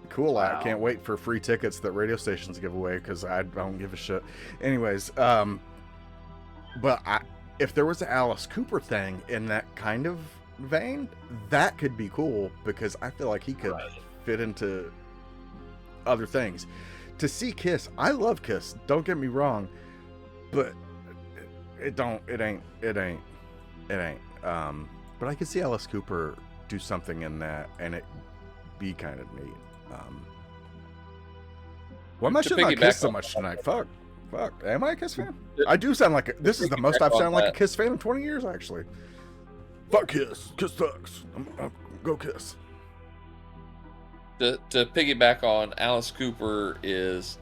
cool. Wow. I can't wait for free tickets that radio stations give away because I don't give a shit. Anyways, but if there was an Alice Cooper thing in that kind of vein, that could be cool because I feel like he could fit into other things. To see Kiss, I love Kiss. Don't get me wrong, but it ain't. But I could see Alice Cooper do something in that, and it be kind of neat. Why am I shitting on Kiss so much tonight? Fuck. Am I a Kiss fan? I do sound like this is the most I've sounded like a Kiss fan in 20 years, actually. Fuck Kiss. Kiss sucks. Go Kiss. To piggyback on, Alice Cooper is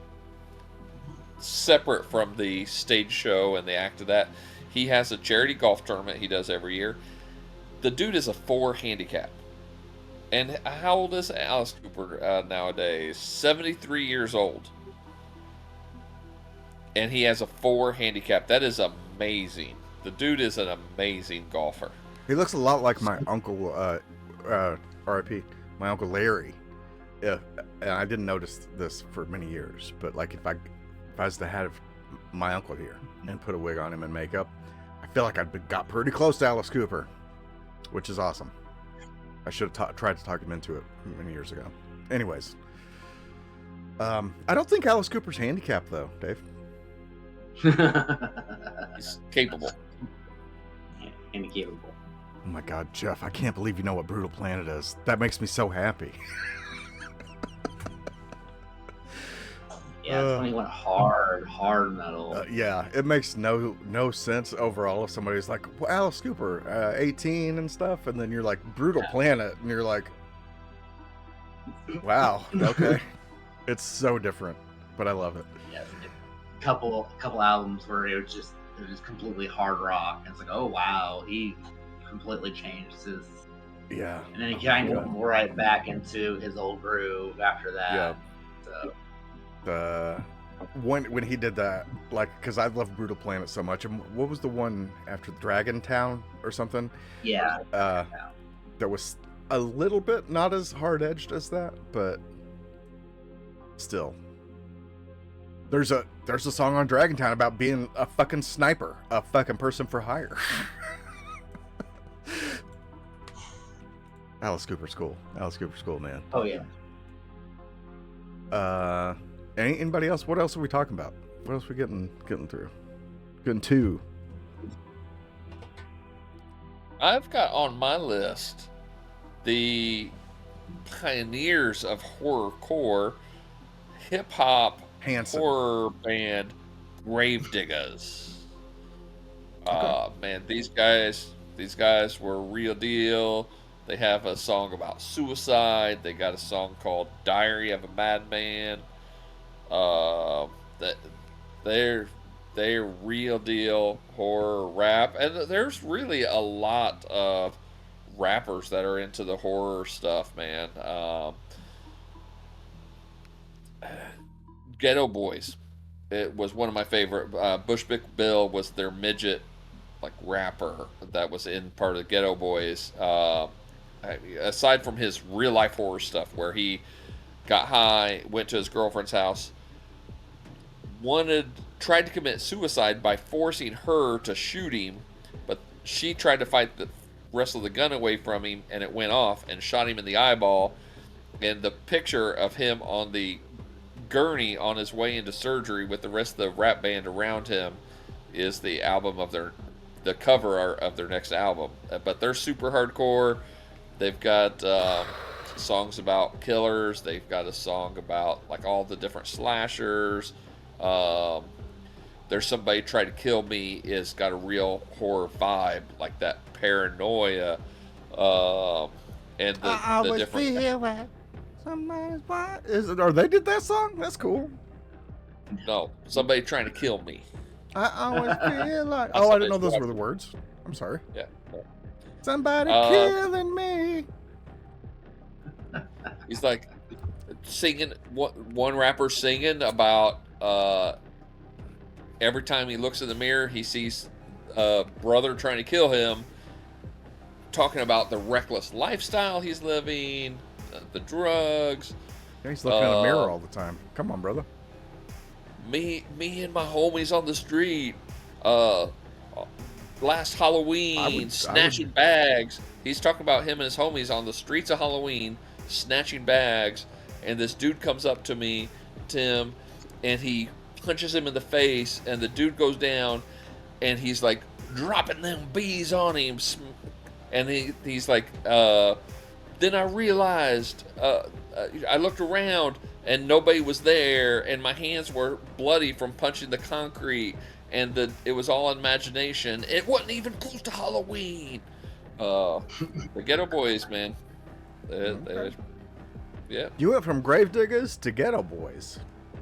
separate from the stage show and the act of that. He has a charity golf tournament he does every year. The dude is a 4 handicap. And how old is Alice Cooper nowadays? 73 years old. And he has a 4 handicap. That is amazing. The dude is an amazing golfer. He looks a lot like my uncle, R.I.P., my uncle Larry. Yeah, and I didn't notice this for many years, but like if I was to have my uncle here and put a wig on him and makeup, I feel like got pretty close to Alice Cooper, which is awesome. I should have tried to talk him into it many years ago. Anyways, I don't think Alice Cooper's handicapped though, Dave. He's capable. Incapable. Oh my God, Jeff! I can't believe you know what Brutal Planet is. That makes me so happy. Yeah, it's when he went hard metal. Yeah, it makes no sense overall if somebody's like, well, Alice Cooper, 18 and stuff, and then you're like, Brutal Planet, and you're like, wow, okay. It's so different, but I love it. Yeah, a couple albums where it was just completely hard rock. And it's like, oh wow, he completely changed his. Yeah. And then he kind of went right back into his old groove after that. Yeah. So. When he did that, like, because I love Brutal Planet so much. And what was the one after Dragon Town or something? Yeah. That was a little bit not as hard edged as that, but still. There's a song on Dragon Town about being a fucking sniper, a fucking person for hire. Alice Cooper's cool. Alice Cooper's cool, man. Oh yeah. Anybody else? What else are we talking about? What else are we getting through? Getting to? I've got on my list the pioneers of horrorcore, hip hop, horror band, Gravediggaz. Okay. Man, these guys were real deal. They have a song about suicide. They got a song called "Diary of a Madman." That they're real deal horror rap, and there's really a lot of rappers that are into the horror stuff, man. Ghetto Boys, it was one of my favorite. Bushwick Bill was their midget like rapper that was in part of the Ghetto Boys. Aside from his real life horror stuff, where he got high, went to his girlfriend's house, tried to commit suicide by forcing her to shoot him, but she tried to fight the wrestle the gun away from him, and it went off and shot him in the eyeball. And the picture of him on the gurney on his way into surgery with the rest of the rap band around him is the cover art of their next album. But they're super hardcore. They've got songs about killers. They've got a song about like all the different slashers. There's Somebody Tried to Kill Me is got a real horror vibe, like that paranoia, and the different. Feel like somebody's they did that song? That's cool. No, Somebody Trying to Kill Me. I always feel like. Oh, I didn't know those were the words. I'm sorry. Yeah. Somebody killing me. He's like singing. One rapper singing about every time he looks in the mirror, he sees brother trying to kill him, talking about the reckless lifestyle he's living, the drugs. Yeah, he's looking in a mirror all the time. Come on, brother. Me and my homies on the street. Last Halloween, snatching bags. He's talking about him and his homies on the streets of Halloween, snatching bags. And this dude comes up to me, Tim, and he punches him in the face. And the dude goes down, and he's like dropping them bees on him. And he's like, then I realized, I looked around and nobody was there, and my hands were bloody from punching the concrete, and it was all imagination. It wasn't even close to Halloween. The Ghetto Boys, man. Yeah. You went from Gravediggers to Ghetto Boys.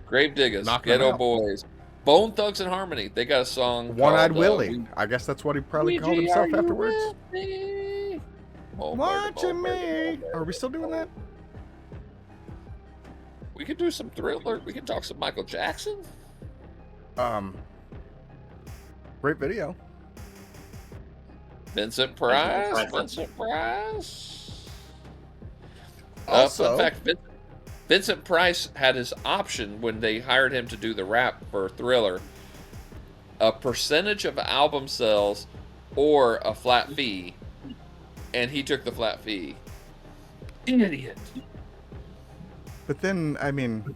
Gravediggers, Knocking 'em Ghetto out. Boys. Bone Thugs and Harmony. They got a song One-Eyed called, Willie. I guess that's what he probably called Ouija, himself are you afterwards. with me? Watching me. Are we still doing that? We could do some Thriller. We could talk some Michael Jackson. Great video. Vincent Price. Also, Fun fact, Vincent Price had his option when they hired him to do the rap for Thriller. A percentage of album sales or a flat fee. And he took the flat fee. Idiot. but then, I mean,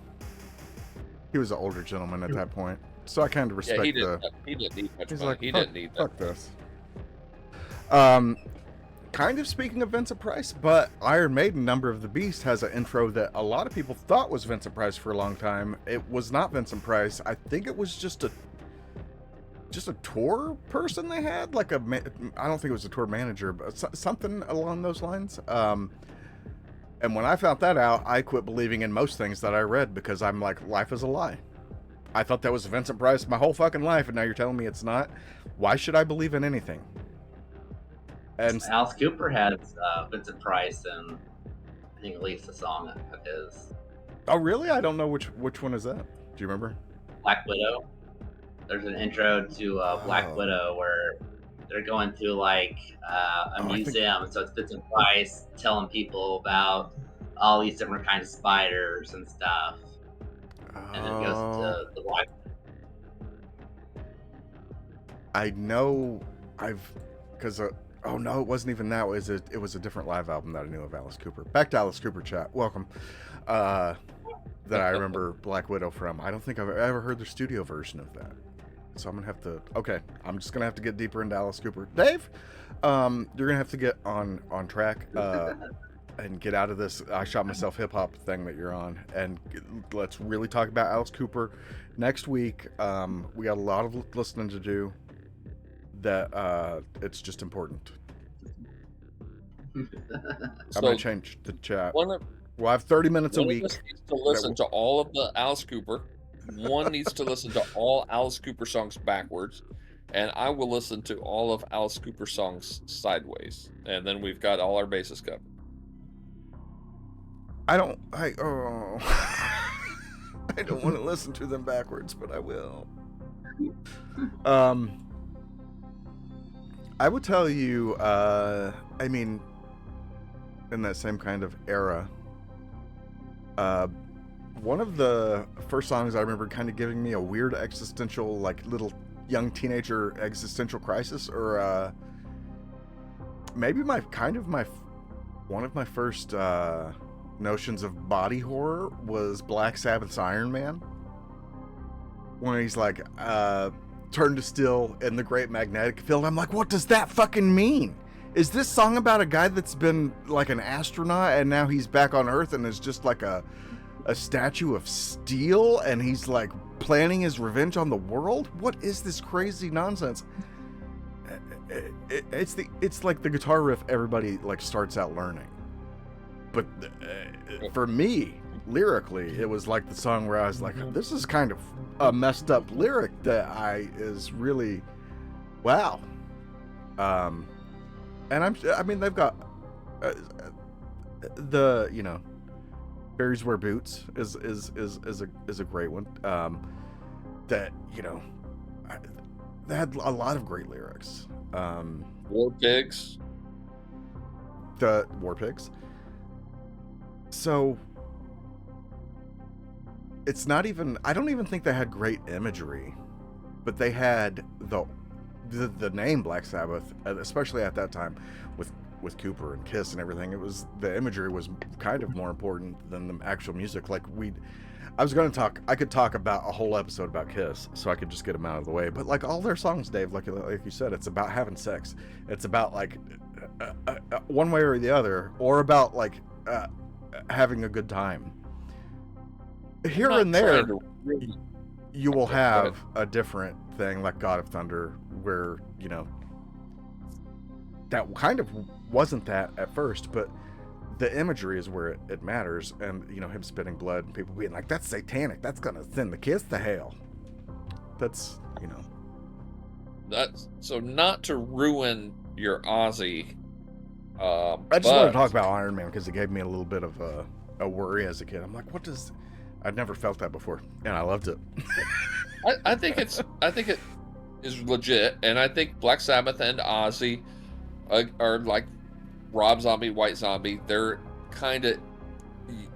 he was an older gentleman at that point, so I kind of respect He didn't need much He's money. like, He fuck, didn't need that. fuck this. Kind of speaking of Vincent Price, but Iron Maiden, Number of the Beast, has an intro that a lot of people thought was Vincent Price for a long time. It was not Vincent Price. I think it was just a tour person they had, like I don't think it was a tour manager, but something along those lines. And when I found that out, I quit believing in most things that I read, because I'm like, life is a lie. I thought that was Vincent Price my whole fucking life, and now you're telling me it's not. Why should I believe in anything? And Alice Cooper has Vincent Price and I think at least a song of his. oh really? I don't know which one is that. Do you remember? Black Widow. There's an intro to Black Widow where they're going to like a museum, so it's Vincent Price telling people about all these different kinds of spiders and stuff, and then it goes to the Black. I know because oh no, it wasn't even that. It was a different live album that I knew of Alice Cooper. Back to Alice Cooper chat. Welcome. That I remember Black Widow from. I don't think I've ever heard the studio version of that. So I'm gonna have to. Okay, I'm just gonna have to get deeper into Alice Cooper. Dave, you're gonna have to get on track and get out of this I shot myself hip hop thing that you're on, and let's really talk about Alice Cooper next week. We got a lot of listening to do. That it's just important. I'm gonna change the chat. We'll have 30 minutes a week. One of us needs to listen to all of the Alice Cooper. One needs to listen to all Alice Cooper songs backwards, and I will listen to all of Alice Cooper songs sideways, and then we've got all our bases covered. I don't want to listen to them backwards, but I will. I would tell you, I mean, in that same kind of era, one of the first songs I remember kind of giving me a weird existential, like little young teenager existential crisis, or maybe one of my first notions of body horror was Black Sabbath's Iron Man, when he's like, turn to steel in the great magnetic field. I'm like, what does that fucking mean? Is this song about a guy that's been like an astronaut and now he's back on Earth and is just like a statue of steel and he's like planning his revenge on the world? What is this crazy nonsense? It's like the guitar riff everybody like starts out learning, but for me, lyrically, it was like the song where I was like, this is kind of a messed up lyric that is really wow. And I mean they've got the, you know, Berries Wear Boots is a great one. That, you know, they had a lot of great lyrics. War Pigs. The War Pigs. So it's not even, I don't even think they had great imagery, but they had the name Black Sabbath, especially at that time with Cooper and Kiss and everything. It was, the imagery was kind of more important than the actual music. Like I could talk about a whole episode about Kiss, so I could just get them out of the way. But like all their songs, Dave, like you said, it's about having sex. It's about like one way or the other, or about like having a good time. Here and there, you will have a different thing like God of Thunder, where, you know, that kind of wasn't that at first, but the imagery is where it matters. And, you know, him spitting blood and people being like, that's satanic, that's gonna send the kids to hell. That's, you know. That's, so not to ruin your Ozzy. I just want to talk about Iron Man because it gave me a little bit of a worry as a kid. I'm like, I'd never felt that before, and I loved it. I think it is legit, and I think Black Sabbath and Ozzy are like Rob Zombie, White Zombie. They're kind of,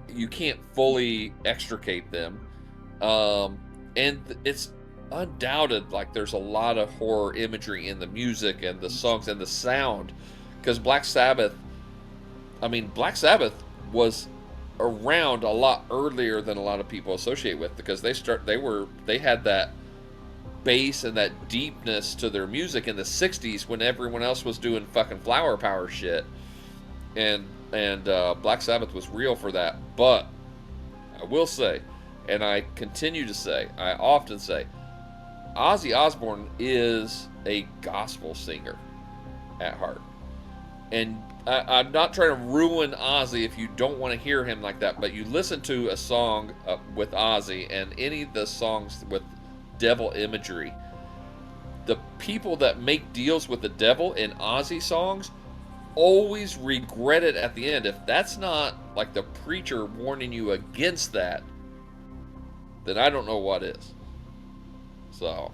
you can't fully extricate them, and it's undoubted. Like there's a lot of horror imagery in the music and the songs and the sound, because Black Sabbath was around a lot earlier than a lot of people associate with, because they had that bass and that deepness to their music in the 60s when everyone else was doing fucking flower power shit, and Black Sabbath was real for that. But I will say, and I continue to say, I often say, Ozzy Osbourne is a gospel singer at heart. And I'm not trying to ruin Ozzy if you don't want to hear him like that, but you listen to a song with Ozzy and any of the songs with devil imagery, the people that make deals with the devil in Ozzy songs always regret it at the end. If that's not like the preacher warning you against that, then I don't know what is. So,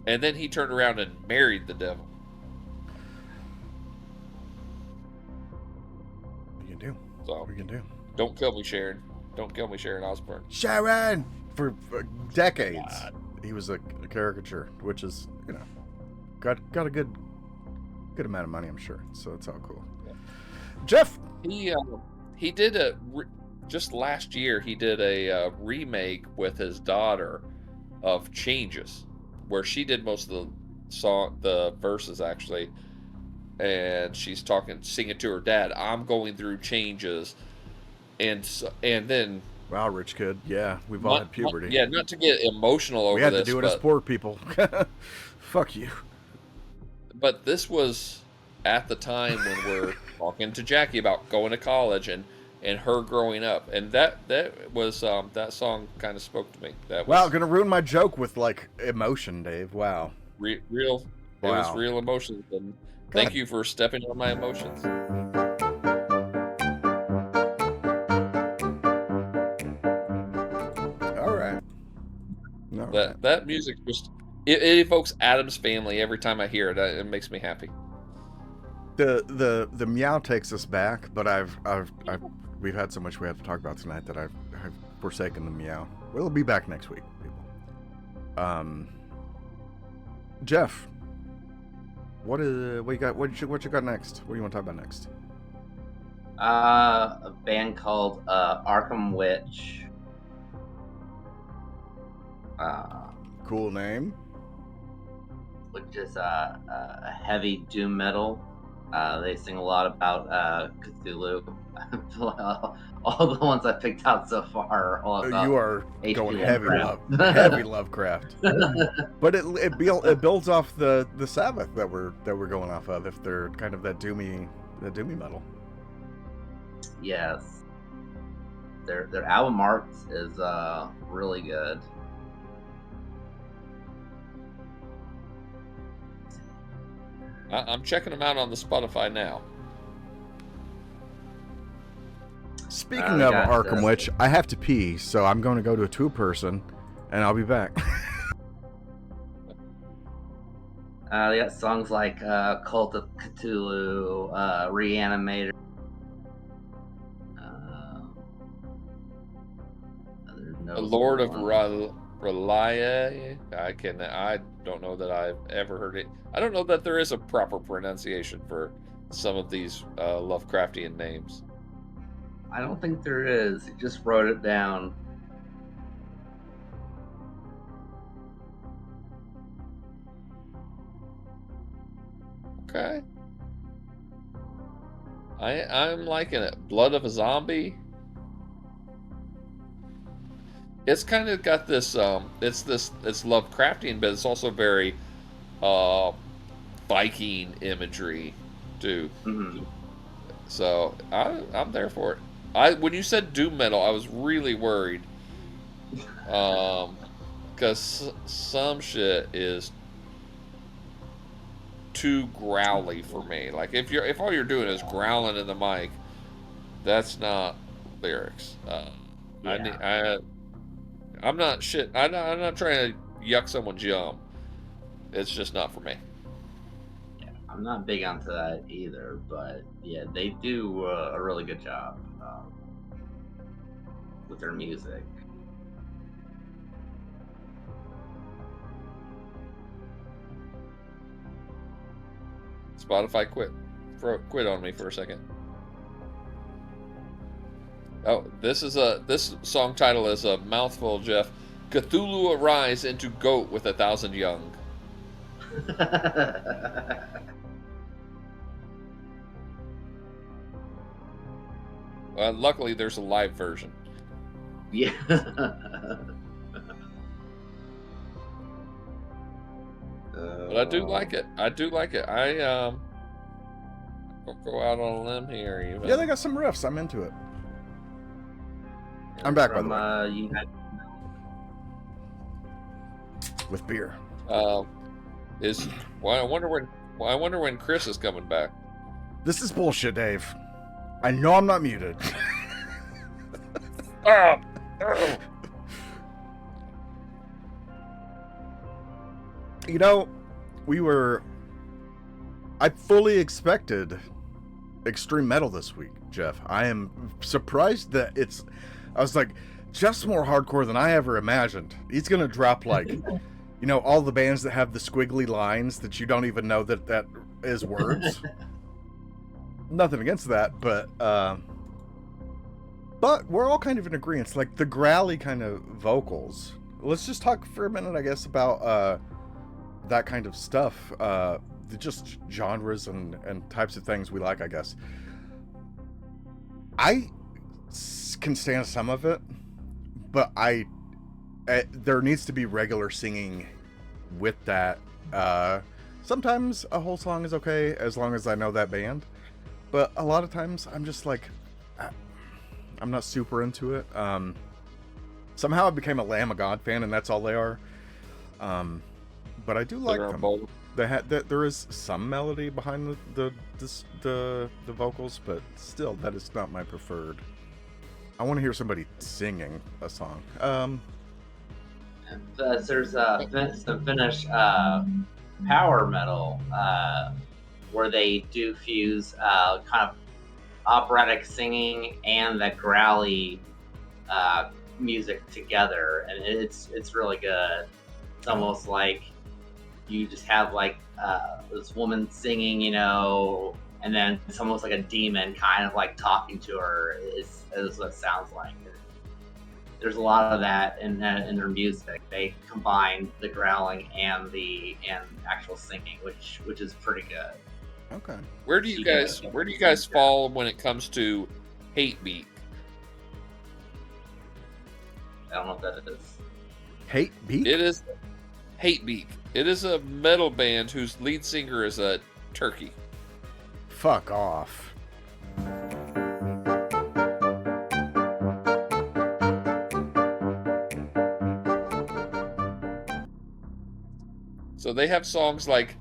and then he turned around and married the devil. So, we can do. Don't kill me, Sharon. Don't kill me, Sharon Osbourne. Sharon! For decades, he was a caricature, which is, you know, got a good amount of money, I'm sure. So it's all cool. Yeah. Jeff, he did just last year. He did a remake with his daughter of Changes, where she did most of the verses actually. And she's singing to her dad, I'm going through changes. And then... Wow, rich kid. Yeah, we've all had puberty. Not to get emotional over this. We had to do it as poor people. Fuck you. But this was at the time when we're talking to Jackie about going to college and her growing up. And that was, that song kind of spoke to me. Wow, gonna ruin my joke with, like, emotion, Dave. Wow. Real. Wow. It was real emotions. And thank you for stepping on my emotions. All right. That music just it evokes Addams Family every time I hear it. It makes me happy. The meow takes us back, but we've had so much we have to talk about tonight that I've forsaken the meow. We'll be back next week, people. Jeff, what you got? What you got next? What do you want to talk about next? A band called Arkham Witch. Cool name. Which is a heavy doom metal. They sing a lot about Cthulhu. All the ones I picked out so far are all about. You are going heavy Lovecraft. But it builds off the Sabbath that we're going off of. If they're kind of that doomy metal. Yes. Their album art is really good. I'm checking them out on the Spotify now. Speaking of Arkham Witch, I have to pee, so I'm going to go to a two-person, and I'll be back. They got songs like Cult of Cthulhu, Reanimator. The Lord of Relia. I don't know that I've ever heard it. I don't know that there is a proper pronunciation for some of these Lovecraftian names. I don't think there is. He just wrote it down. Okay. I'm liking it. Blood of a Zombie. It's kind of got this it's Lovecraftian, but it's also very Viking imagery too. Mm-hmm. So I'm there for it. When you said doom metal, I was really worried. Because some shit is too growly for me. Like if all you're doing is growling in the mic, that's not lyrics. Yeah. I'm not shit. I'm not trying to yuck someone's yum. It's just not for me. Yeah, I'm not big onto that either, but yeah, they do a really good job with their music. Spotify quit on me for a second. Oh, this song title is a mouthful, Jeff. Cthulhu arise into goat with 1,000 young. Luckily, there's a live version. Yeah. But I do like it. I I'll go out on a limb here. Even. Yeah, they got some riffs. I'm into it. I'm back, by the way. United With beer. I wonder when Chris is coming back. This is bullshit, Dave. I know I'm not muted. You know, I fully expected extreme metal this week, Jeff. I am surprised that I was like, Jeff's more hardcore than I ever imagined. He's gonna drop like, all the bands that have the squiggly lines that you don't even know that is words. Nothing against that, but we're all kind of in agreement. Like the growly kind of vocals. Let's just talk for a minute, I guess, about that kind of stuff. Just genres and types of things we like, I guess. I can stand some of it, but there needs to be regular singing with that. Sometimes a whole song is okay as long as I know that band, but a lot of times I'm just like, I'm not super into it. Somehow I became a Lamb of God fan, and that's all they are. But I do like them. There is some melody behind the vocals, but still, that is not my preferred. I want to hear somebody singing a song. There's some Finnish power metal where they do fuse kind of operatic singing and that growly music together, and it's really good. It's almost like you just have like this woman singing, and then it's almost like a demon kind of like talking to her. Is what it sounds like. There's a lot of that in their music. They combine the growling and actual singing, which is pretty good. Okay. Where do you guys fall when it comes to Hatebeak? I don't know what that is. Hatebeak? It is Hatebeak. It is a metal band whose lead singer is a turkey. Fuck off. So they have songs like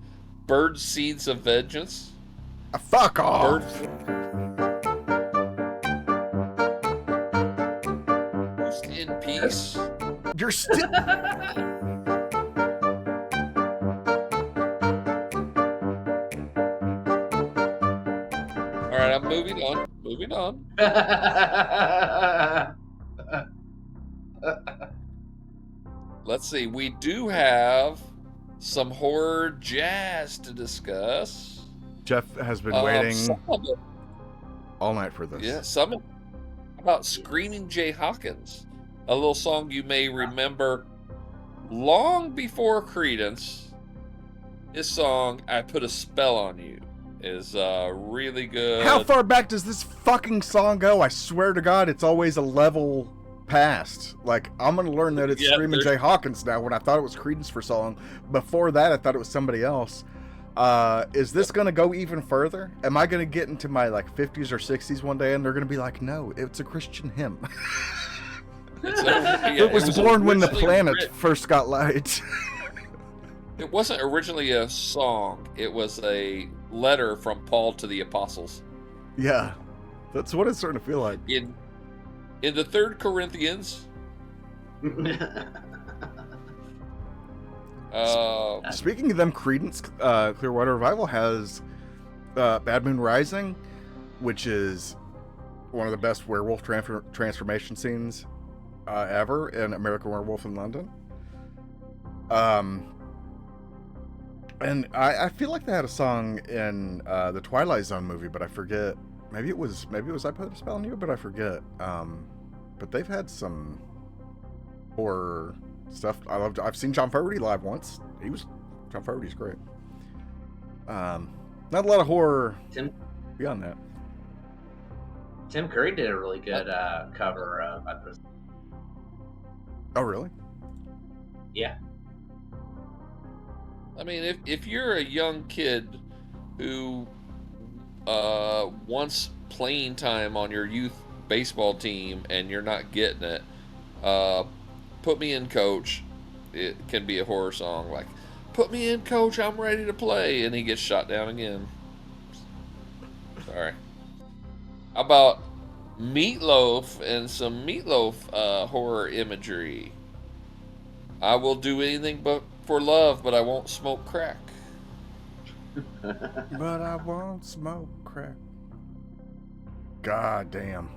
Bird Seeds of Vengeance. Fuck off. Roost in Peace. You're still. All right, I'm moving on. Moving on. Let's see. We do have some horror jazz to discuss. Jeff has been waiting Some of it, all night for this. yeah, some of- about Screaming Jay Hawkins, a little song you may remember long before Creedence. His song "I Put a Spell on You" is really good. How far back does this fucking song go? I swear to God, it's always a level past. Like, I'm gonna learn that it's Yeah, Screaming Jay Hawkins now when I thought it was Creedence for so long. Before that, I thought it was somebody else. Is this gonna go even further? Am I gonna get into my like 50s or 60s one day and they're gonna be like, no, it's a Christian hymn. It was born when the planet first got light. It wasn't originally a song. It was a letter from Paul to the apostles. Yeah, that's what it's starting to feel like. In the 3rd Corinthians, Speaking of them, Creedence Clearwater Revival has Bad Moon Rising, which is one of the best werewolf transformation scenes ever in American Werewolf in London. And I feel like they had a song in the Twilight Zone movie, but I forget. Maybe it was I Put a Spell on You, but I forget. But they've had some horror stuff. I've seen John Fogerty live once. John Fogerty's great. Not a lot of horror beyond that. Tim Curry did a really good cover of Oh, really? Yeah. I mean, if you're a young kid who wants playing time on your youth baseball team and you're not getting it, Put Me In, Coach. It can be a horror song like, put me in, Coach, I'm ready to play, and he gets shot down again. Sorry. How about Meatloaf and some Meatloaf horror imagery? I will do anything but for love, but I won't smoke crack. But I won't smoke crack. God damn.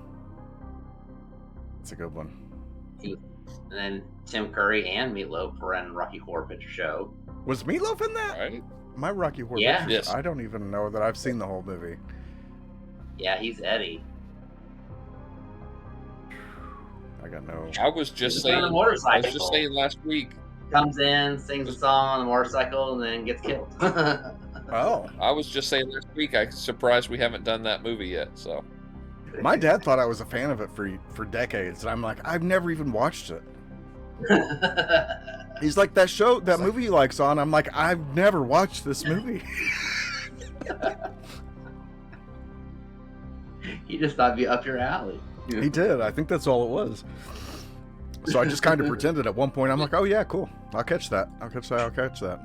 That's a good one. And then Tim Curry and Meatloaf were in Rocky Horror Picture Show. Was Meatloaf in that? Right? My Rocky Horror Yeah. Picture Show, Yes. I don't even know that I've seen the whole movie. Yeah, he's Eddie. I got no. I was just He's saying. on a I motorcycle. was just saying last week. Comes in, sings a song on the motorcycle, and then gets killed. Oh, I was just saying last week. I'm surprised we haven't done that movie yet. So my dad thought I was a fan of it for decades, and I'm like, I've never even watched it. He's like, that movie you like's on. I'm like, I've never watched this movie. He just thought it'd be up your alley. He did. I think that's all it was. So I just kind of pretended at one point. I'm like, oh yeah, cool. I'll catch that. I'll catch that.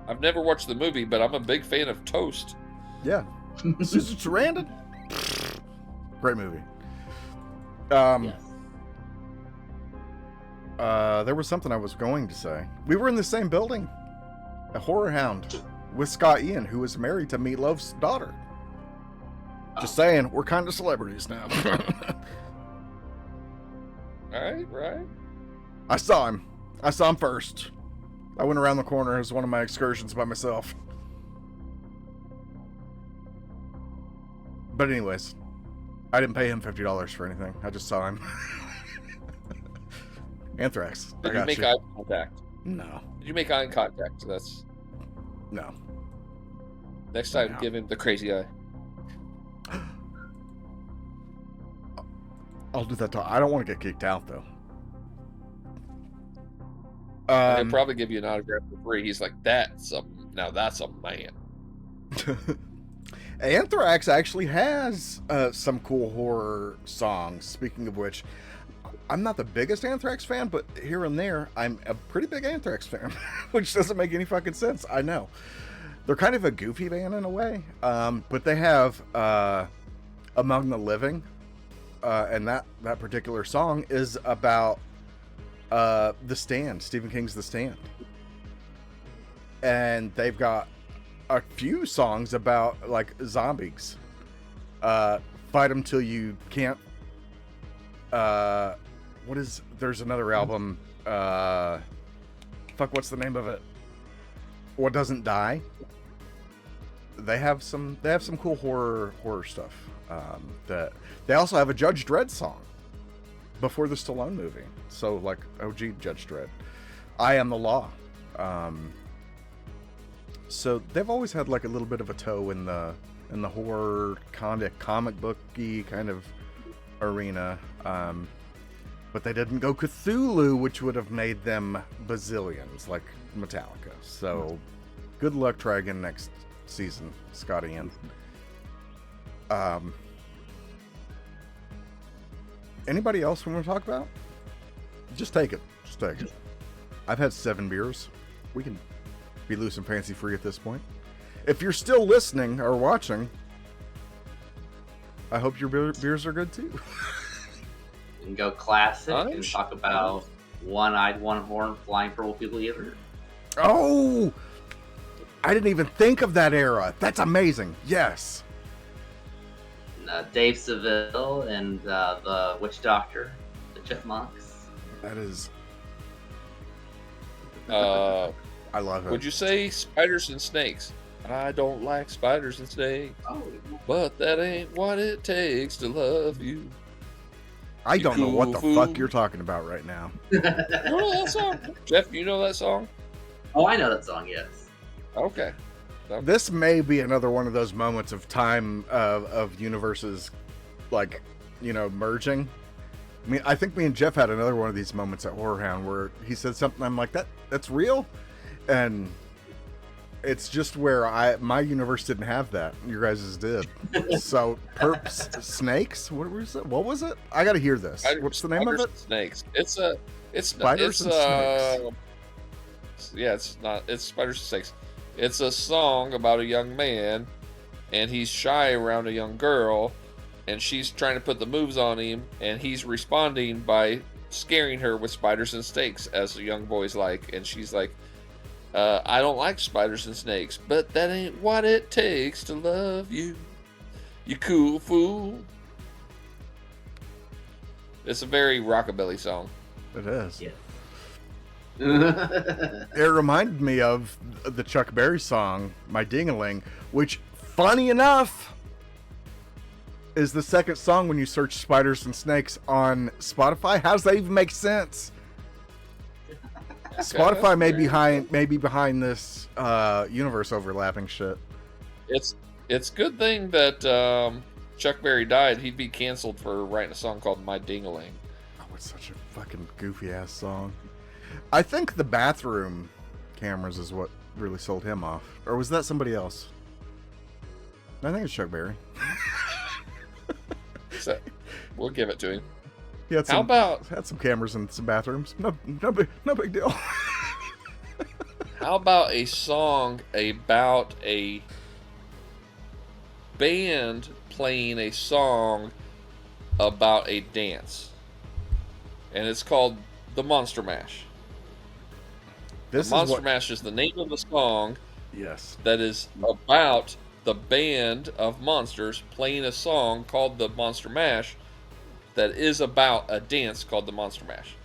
I've never watched the movie, but I'm a big fan of Toast. Yeah. Susan Sarandon. Great movie. Yes. There was something I was going to say. We were in the same building, a Horror Hound, with Scott Ian, who was married to Meatloaf's daughter. Just saying, we're kind of celebrities now. Right. I saw him first. I went around the corner as one of my excursions by myself. But anyways, I didn't pay him $50 for anything. I just saw him. Anthrax. I Did you got make you. eye contact? No. Did you make eye contact? That's No. next time. No. Give him the crazy eye. I'll do that. I don't want to get kicked out though. He'll probably give you an autograph for free. He's like, that's a man. Anthrax actually has some cool horror songs. Speaking of which, I'm not the biggest Anthrax fan, but here and there, I'm a pretty big Anthrax fan, which doesn't make any fucking sense. I know. They're kind of a goofy band in a way, but they have Among the Living, and that particular song is about The Stand, Stephen King's The Stand. And they've got a few songs about like zombies. Fight 'em till you can't. There's another album. What's the name of it? What Doesn't Die. They have some cool horror stuff. That they also have a Judge Dredd song before the Stallone movie. So like OG Judge Dredd, I Am the Law. So they've always had like a little bit of a toe in the horror kind of comic booky kind of arena. But they didn't go Cthulhu, which would have made them bazillions like Metallica. So good luck, try again next season, Scott Ian. Anybody else we want to talk about? Just take it. I've had 7 beers. We can be loose and fancy free at this point. If you're still listening or watching, I hope your beers are good too. We can go classic and Nice. talk about One-Eyed One-Horn Flying Purple People Eater. Oh, I didn't even think of that era. That's amazing. Yes. Dave Seville and the Witch Doctor, the Chipmunks. That is. Uh, I love it. would you say spiders and snakes? I don't like spiders and snakes, Oh, but that ain't what it takes to love you. I don't know what the cool fuck fool. you're talking about right now. You know that song? Jeff, you know that song? oh, I know that song. Yes. Okay. This may be another one of those moments of time of universes, like, merging. I mean, I think me and Jeff had another one of these moments at Horror Hound where he said something. I'm like, that's real, and it's just where my universe didn't have that. Your guys's did. So perps snakes. What was it? I got to hear this. What's the name of Spiders it? and Snakes. It's Spiders and Yeah, it's not. It's spiders and snakes. It's a song about a young man, and he's shy around a young girl, and she's trying to put the moves on him, and he's responding by scaring her with spiders and snakes, as the young boys like. And she's like, I don't like spiders and snakes, but that ain't what it takes to love you, you cool fool. It's a very rockabilly song. It is. Yeah. It reminded me of the Chuck Berry song, My Ding-a-Ling, which, funny enough, is the second song when you search spiders and snakes on Spotify. How's that even make sense? Spotify may be behind this universe overlapping shit. It's good thing that Chuck Berry died. He'd be canceled for writing a song called My Ding-a-Ling. Oh, it's such a fucking goofy ass song. I think the bathroom cameras is what really sold him off. Or was that somebody else? I think it's Chuck Berry. So, we'll give it to him. He had How about had some cameras in some bathrooms. No big deal. how about a song about a band playing a song about a dance, and it's called The Monster Mash. This The is Monster what. Mash is the name of the song Yes. that is about the band of monsters playing a song called The Monster Mash that is about a dance called The Monster Mash.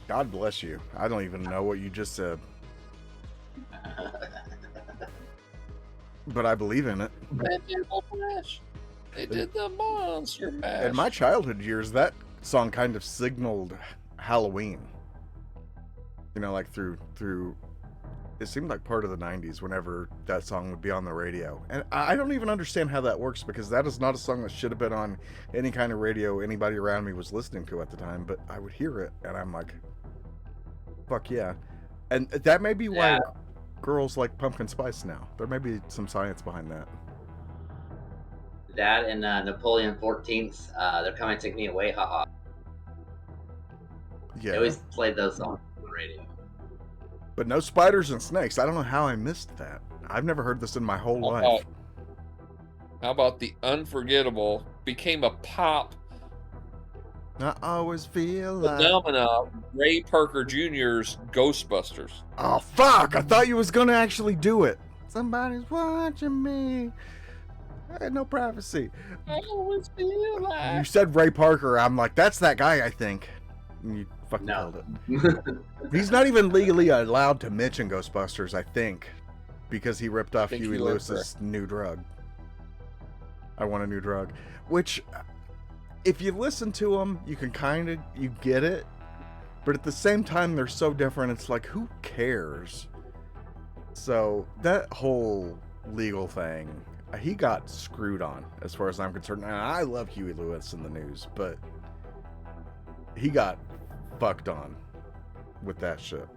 God bless you. I don't even know what you just said, but I believe in it. They did the Monster Mash. In my childhood years, that song kind of signaled Halloween. Like through it seemed like part of the 90s whenever that song would be on the radio. And I don't even understand how that works, because that is not a song that should have been on any kind of radio anybody around me was listening to at the time, but I would hear it and I'm like, fuck yeah. And that may be why girls like pumpkin spice now. There may be some science behind that. That and Napoleon 14th, They're Coming to Take Me Away, haha. They Yeah. always played those songs on the radio. But no spiders and snakes. I don't know how I missed that. I've never heard this in my whole life. How about The Unforgettable became a pop I always feel like. Phenomena, Ray Parker Jr.'s Ghostbusters. Oh fuck! I thought you was gonna actually do it. Somebody's watching me. I had no privacy. I always feel You like. said Ray Parker. I'm like, that's that guy, I think. And you fucking No. killed it. He's not even legally allowed to mention Ghostbusters, I think, because he ripped off think Huey you are Lewis's new drug. I want a new drug. Which, if you listen to them, you can you get it. But at the same time, they're so different. It's like, who cares? So that whole legal thing, he got screwed on, as far as I'm concerned. And I love Huey Lewis in the news, but he got fucked on with that shit.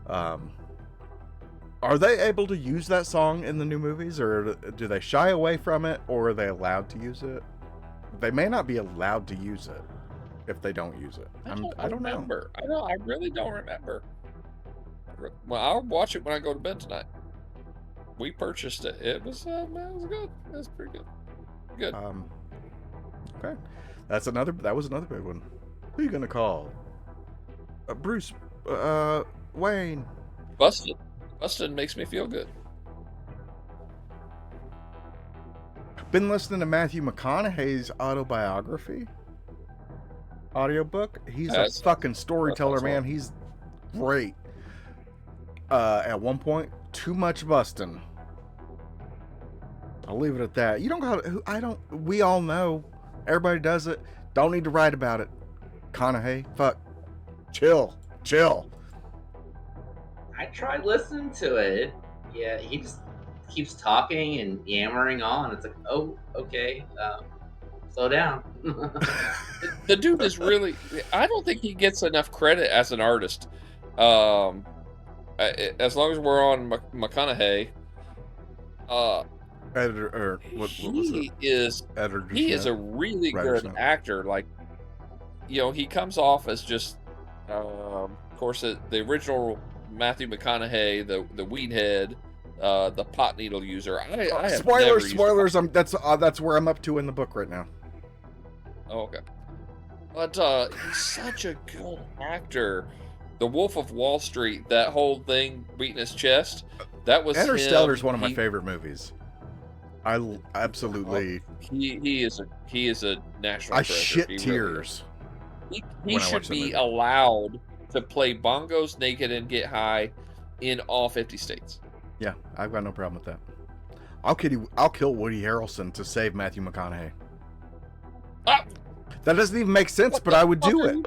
Are they able to use that song in the new movies, or do they shy away from it, or are they allowed to use it? They may not be allowed to use it if they don't use it. I don't know. remember. I really don't remember. Well, I'll watch it when I go to bed tonight. We purchased it. It was good. It was pretty good. Good. Okay, that was another big one. Who are you gonna call? Bruce, Wayne. Busted. Busted makes me feel good. Been listening to Matthew McConaughey's autobiography audiobook. He's a fucking storyteller, man. He's great. At one point, too much busting. I'll leave it at that. You don't got. We all know. Everybody does it. Don't need to write about it. Conaughey, fuck. Chill. I tried listening to it. Yeah, he just keeps talking and yammering on. It's like, oh, okay, slow down. The dude is really. I don't think he gets enough credit as an artist. As long as we're on McConaughey, Editor, or what was it? He is a really good actor. Like, he comes off as just, of course, the original Matthew McConaughey, the weed head, the pot needle user. I have spoilers. That's where I'm up to in the book right now. Oh, okay. But he's such a good actor. The Wolf of Wall Street, that whole thing beating his chest, that was Interstellar is him. one of my favorite movies. I absolutely. He is a national. I treasure. shit He tears. Really he should be allowed to play bongos naked and get high in all 50 states. Yeah, I've got no problem with that. I'll kill Woody Harrelson to save Matthew McConaughey. Ah! That doesn't even make sense, but I would do it.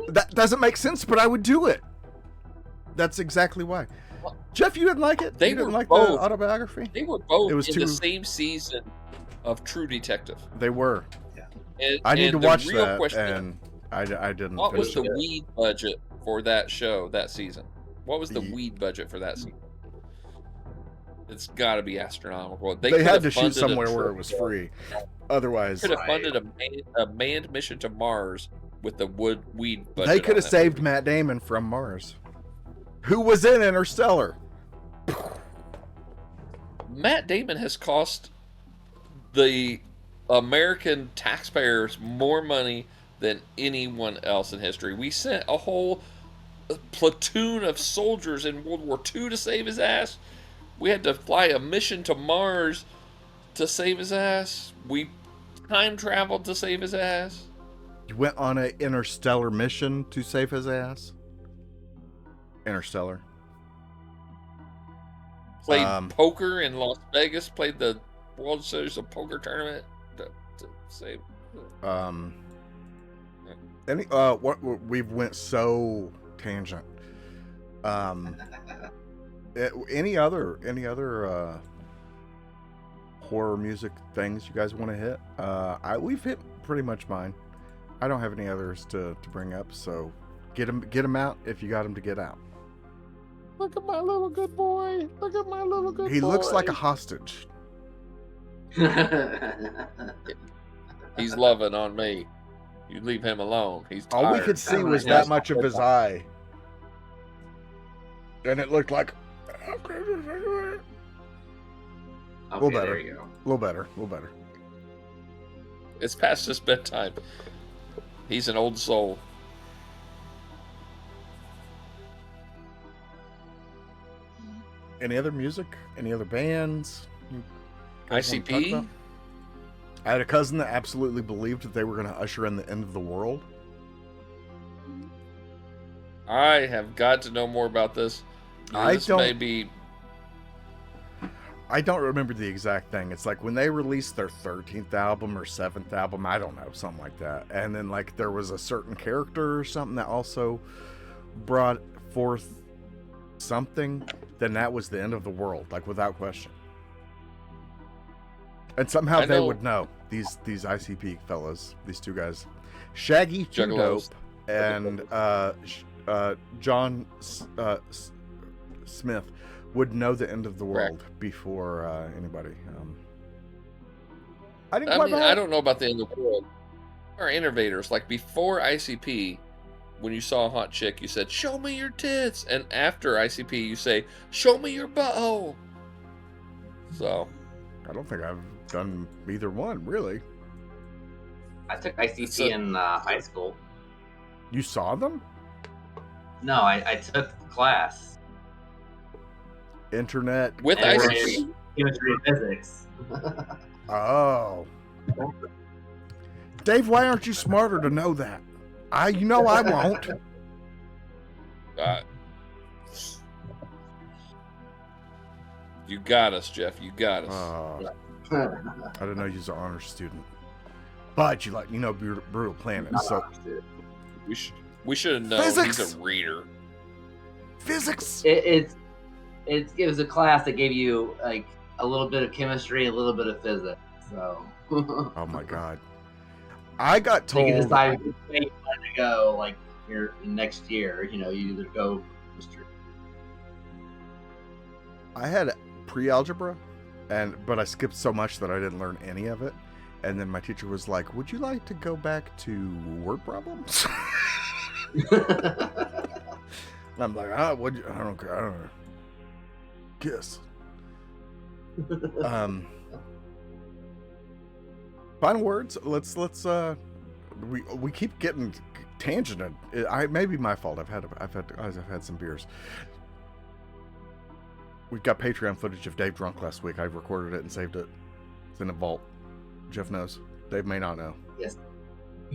That doesn't make sense, but I would do it. That's exactly why. Jeff, you didn't like it? You didn't like the autobiography? They were both in the same season of True Detective. They were. Yeah. I need to watch that, and I didn't. What was the weed budget for that show, that season? What was the weed budget for that season? It's got to be astronomical. They had to shoot somewhere where it was free. Otherwise, could have funded a manned mission to Mars with the weed budget. They could have saved Matt Damon from Mars, who was in Interstellar. Matt Damon has cost the American taxpayers more money than anyone else in history. We sent a whole platoon of soldiers in World War II to save his ass. We had to fly a mission to Mars to save his ass. We time traveled to save his ass. You went on an interstellar mission to save his ass? Interstellar. Played poker in Las Vegas. Played the World Series of Poker tournament to save. We went so tangent. Any other horror music things you guys want to hit? We've hit pretty much mine. I don't have any others to bring up, so get them out if you got them to get out. Look at my little good boy. Look at my little good boy. He looks like a hostage. He's loving on me. You leave him alone. He's tired. All we could see was that much of his eye. And it looked like... Okay, a little better. There you go. A little better. It's past his bedtime. He's an old soul. Any other music? Any other bands? You guys wanna talk ICP? about? I had a cousin that absolutely believed that they were going to usher in the end of the world. I have got to know more about this. I This don't- may be. I don't remember the exact thing. It's like when they released their 13th album or 7th album, I don't know, something like that. And then like there was a certain character or something that also brought forth something, then that was the end of the world, like without question. And somehow I they know- would know, these ICP fellas, these two guys. Shaggy Two Dope Juggalos. and John Smith would know the end of the Correct. world before anybody. I didn't I quite mean, buy I it. don't know about the end of the world. Our innovators, like before ICP, when you saw a hot chick, you said, "Show me your tits," and after ICP, you say, "Show me your butthole." So I don't think I've done either one, really. I took ICP So- in high school. You saw them? No, I took the class. Internet. with And we're ICP, in chemistry and physics. Oh. Dave, why aren't you smarter to know that? You know I won't. uh, you got us, Jeff. You got us. I didn't know you was an honor student. But you know Brutal Planet, so we should have known. Physics! He's a reader. physics. it was a class that gave you like a little bit of chemistry, a little bit of physics. So Oh my god. I got so you can told decide which way you want to go. Like your next year, you either go chemistry. I had pre-algebra, but I skipped so much that I didn't learn any of it. And then my teacher was like, "Would you like to go back to word problems?" And I'm like, I don't care. I don't know. Kiss. Final words. Let's we keep getting tangented. It may be my fault. I've had some beers. We've got Patreon footage of Dave drunk last week. I've recorded it and saved it. It's in a vault. Jeff knows. Dave may not know.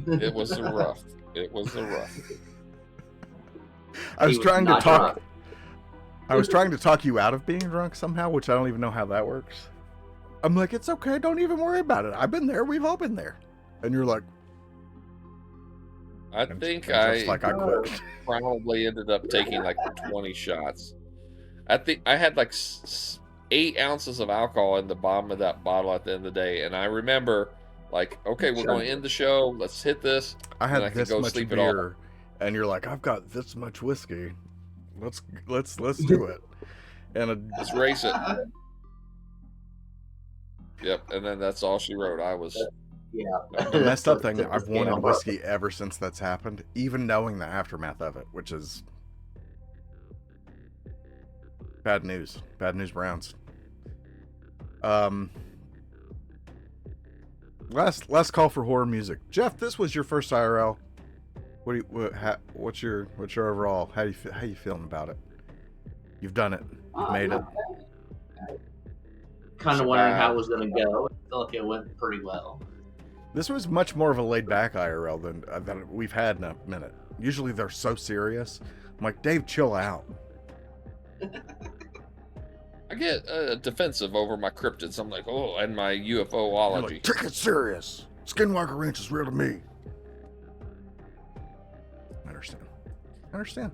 It was a rough. It was a rough. I was He trying to not talk. drunk. I was trying to talk you out of being drunk somehow, which I don't even know how that works. I'm like, it's okay. Don't even worry about it. I've been there. We've all been there. And you're like, I and think Jeff's I like, I quit. probably ended up taking like 20 shots. I think I had like 8 ounces of alcohol in the bottom of that bottle at the end of the day, and I remember like, okay, we're going to end the show. Let's hit this. I and I had could this go much sleep it off. beer, and you're like, I've got this much whiskey. Let's do it. And Let's race it. Yep, and then that's all she wrote. I was Yeah. the messed up thing, Tip the I've wanted scale. whiskey ever since that's happened, even knowing the aftermath of it, which is bad news. Bad news Browns. Last call for horror music. Jeff, this was your first IRL. What's your overall? How you feeling about it? You've done it. You've made it. Kind of wondering how it was going to go. I feel like it went pretty well. This was much more of a laid back IRL than we've had in a minute. Usually they're so serious. I'm like, Dave, chill out. I get defensive over my cryptids. I'm like, oh, and my You're UFOlogy. like, take it serious. Skinwalker Ranch is real to me. I understand.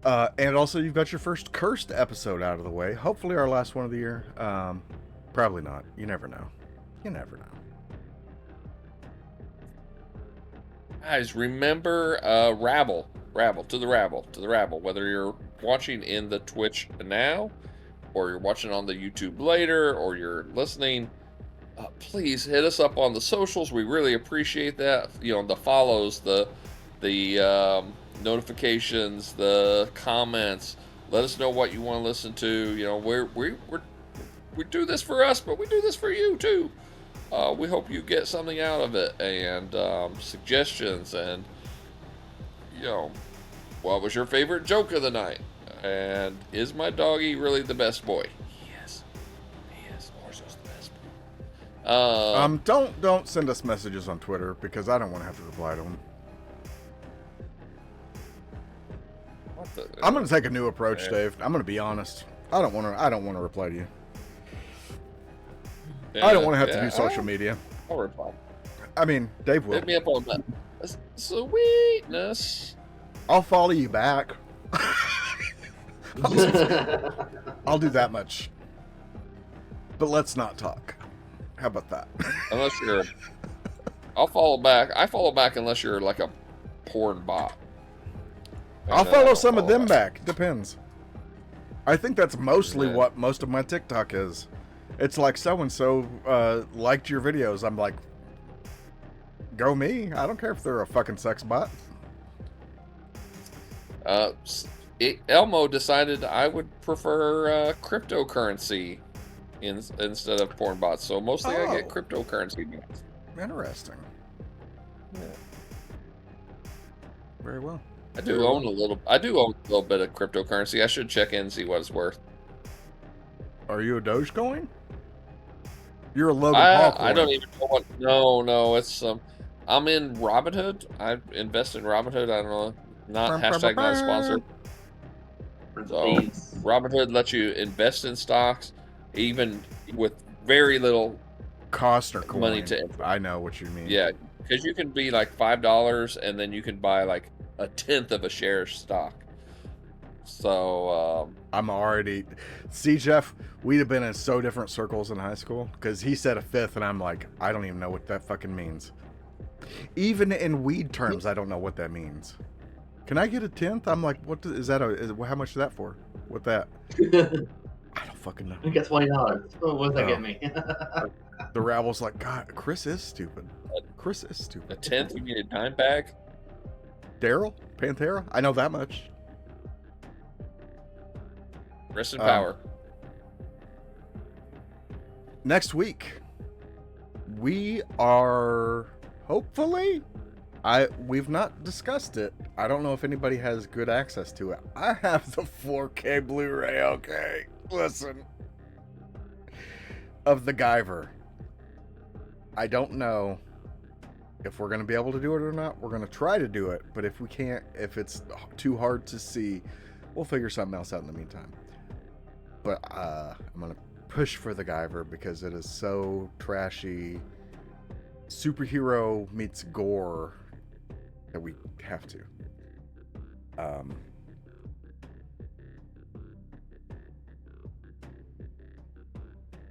And also, you've got your first cursed episode out of the way. Hopefully, our last one of the year. Probably not. You never know. Guys, remember Rabble, to the rabble. Whether you're watching in the Twitch now, or you're watching on the YouTube later, or you're listening, please hit us up on the socials. We really appreciate that. The follows, the notifications, the comments. Let us know what you want to listen to. We do this for us, but we do this for you too. We hope you get something out of it, and suggestions, and you know, what was your favorite joke of the night? And is my doggy really the best boy? Yes, he is. Orzo's the best boy. Don't send us messages on Twitter because I don't want to have to reply to them. What the, I'm gonna take a new approach, Yeah. Dave. I'm gonna be honest. I don't want to reply to you. I don't want to have to do social media. I'll reply. I mean, Dave will. Hit me up on that. Sweetness. I'll follow you back. I'll do that much. But let's not talk. How about that? Unless you're, I'll follow back. I follow back unless you're like a porn bot. And I'll then I follow don't some of follow them back. Depends. I think that's mostly Yeah. what most of my TikTok is. It's like so and so liked your videos. I'm like, go me. I don't care if they're a fucking sex bot. Elmo decided I would prefer cryptocurrency instead of porn bots. So mostly I get Oh. cryptocurrency bots. Interesting. Yeah. Very well. I do own a little bit of cryptocurrency. I should check in and see what it's worth. Are you a Dogecoin? You're a Logan Paul coin. I don't even know what. No, it's I'm in Robinhood. I invest in Robinhood. I don't know. Not hashtag not a sponsor. So Thieves. Robinhood lets you invest in stocks, even with very little. Costner coin. Money to- I know what you mean. Yeah, because you can be like $5, and then you can buy like a tenth of a share of stock. So I'm already. See, Jeff, we'd have been in so different circles in high school because he said a fifth, and I'm like, I don't even know what that fucking means. Even in weed terms, I don't know what that means. Can I get a tenth? I'm like, what is that? How much is that for? What that? I don't fucking know. I get $20. What does that Oh. get me? The Rabble's like, God, Chris is stupid. Chris is a stupid. tenth, you need a dime bag. Daryl? Pantera? I know that much. Rest in power. Next week, we are hopefully. We've not discussed it. I don't know if anybody has good access to it. I have the 4K Blu-ray. Okay, listen. Of the Guyver. I don't know if we're gonna be able to do it or not. We're gonna try to do it, but if we can't, if it's too hard to see, we'll figure something else out in the meantime. But I'm gonna push for the Guyver because it is so trashy, superhero meets gore, that we have to.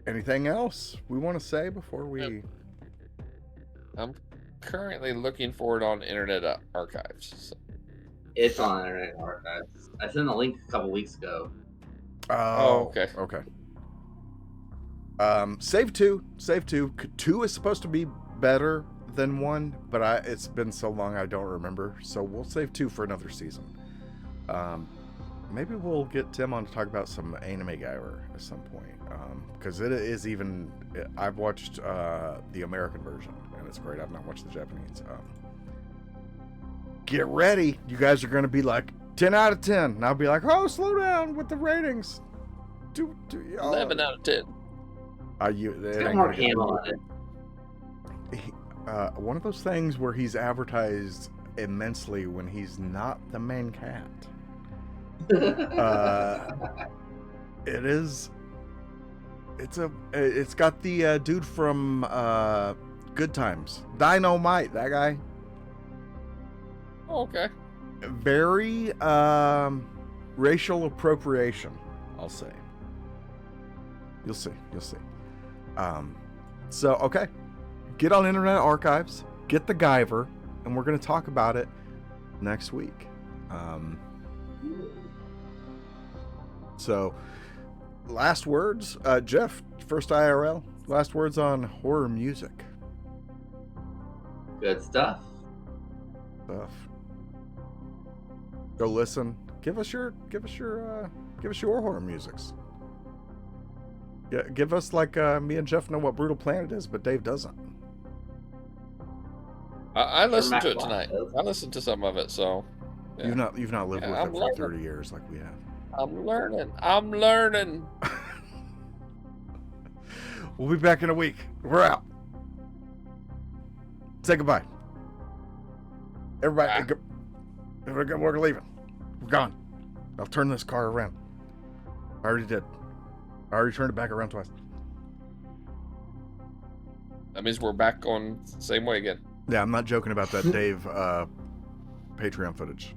Anything else we want to say before we? I'm currently looking for it on Internet Archives. So. It's on Internet Archives. I sent a link a couple weeks ago. Oh, okay. Okay. Save 2. 2 is supposed to be better than 1, but it's been so long I don't remember. So we'll save 2 for another season. Maybe we'll get Tim on to talk about some Anime Guyver at some point. Because it is even. I've watched the American version, and it's great. I've not watched the Japanese. Get ready. You guys are going to be like 10 out of 10. And I'll be like, oh, slow down with the ratings. 11 out of 10. It's got more Hamill on it. One of those things where he's advertised immensely when he's not the main cat. It is. It's got the dude from Good Times, Dynamite. That guy. Oh, okay. Very racial appropriation, I'll say. You'll see. So okay, get on Internet Archives, get the Guyver, and we're going to talk about it next week. So, last words, Jeff, first IRL. Last words on horror music. Good stuff. Go listen. Give us your horror musics. Give us like me and Jeff know what Brutal Planet is, but Dave doesn't. I listened to it Max tonight. does. I listened to some of it, so yeah. You've not lived Yeah, with I'm it for learning. 30 years like we have. I'm learning. I'm learning. We'll be back in a week. We're out. Say goodbye. Everybody, Bye. we're leaving. We're gone. I'll turn this car around. I already did. I already turned it back around twice. That means we're back on the same way again. Yeah, I'm not joking about that Dave Patreon footage.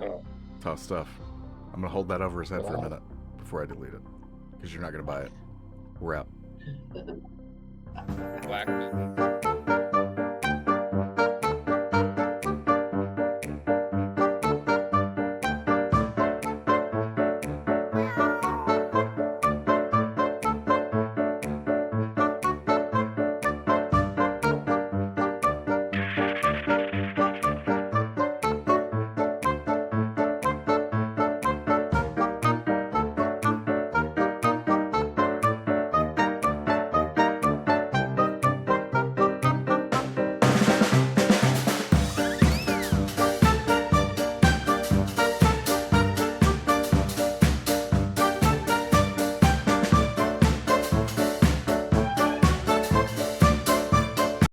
Oh. Tough stuff. I'm going to hold that over his head for a minute before I delete it. Because you're not going to buy it. We're out. Black.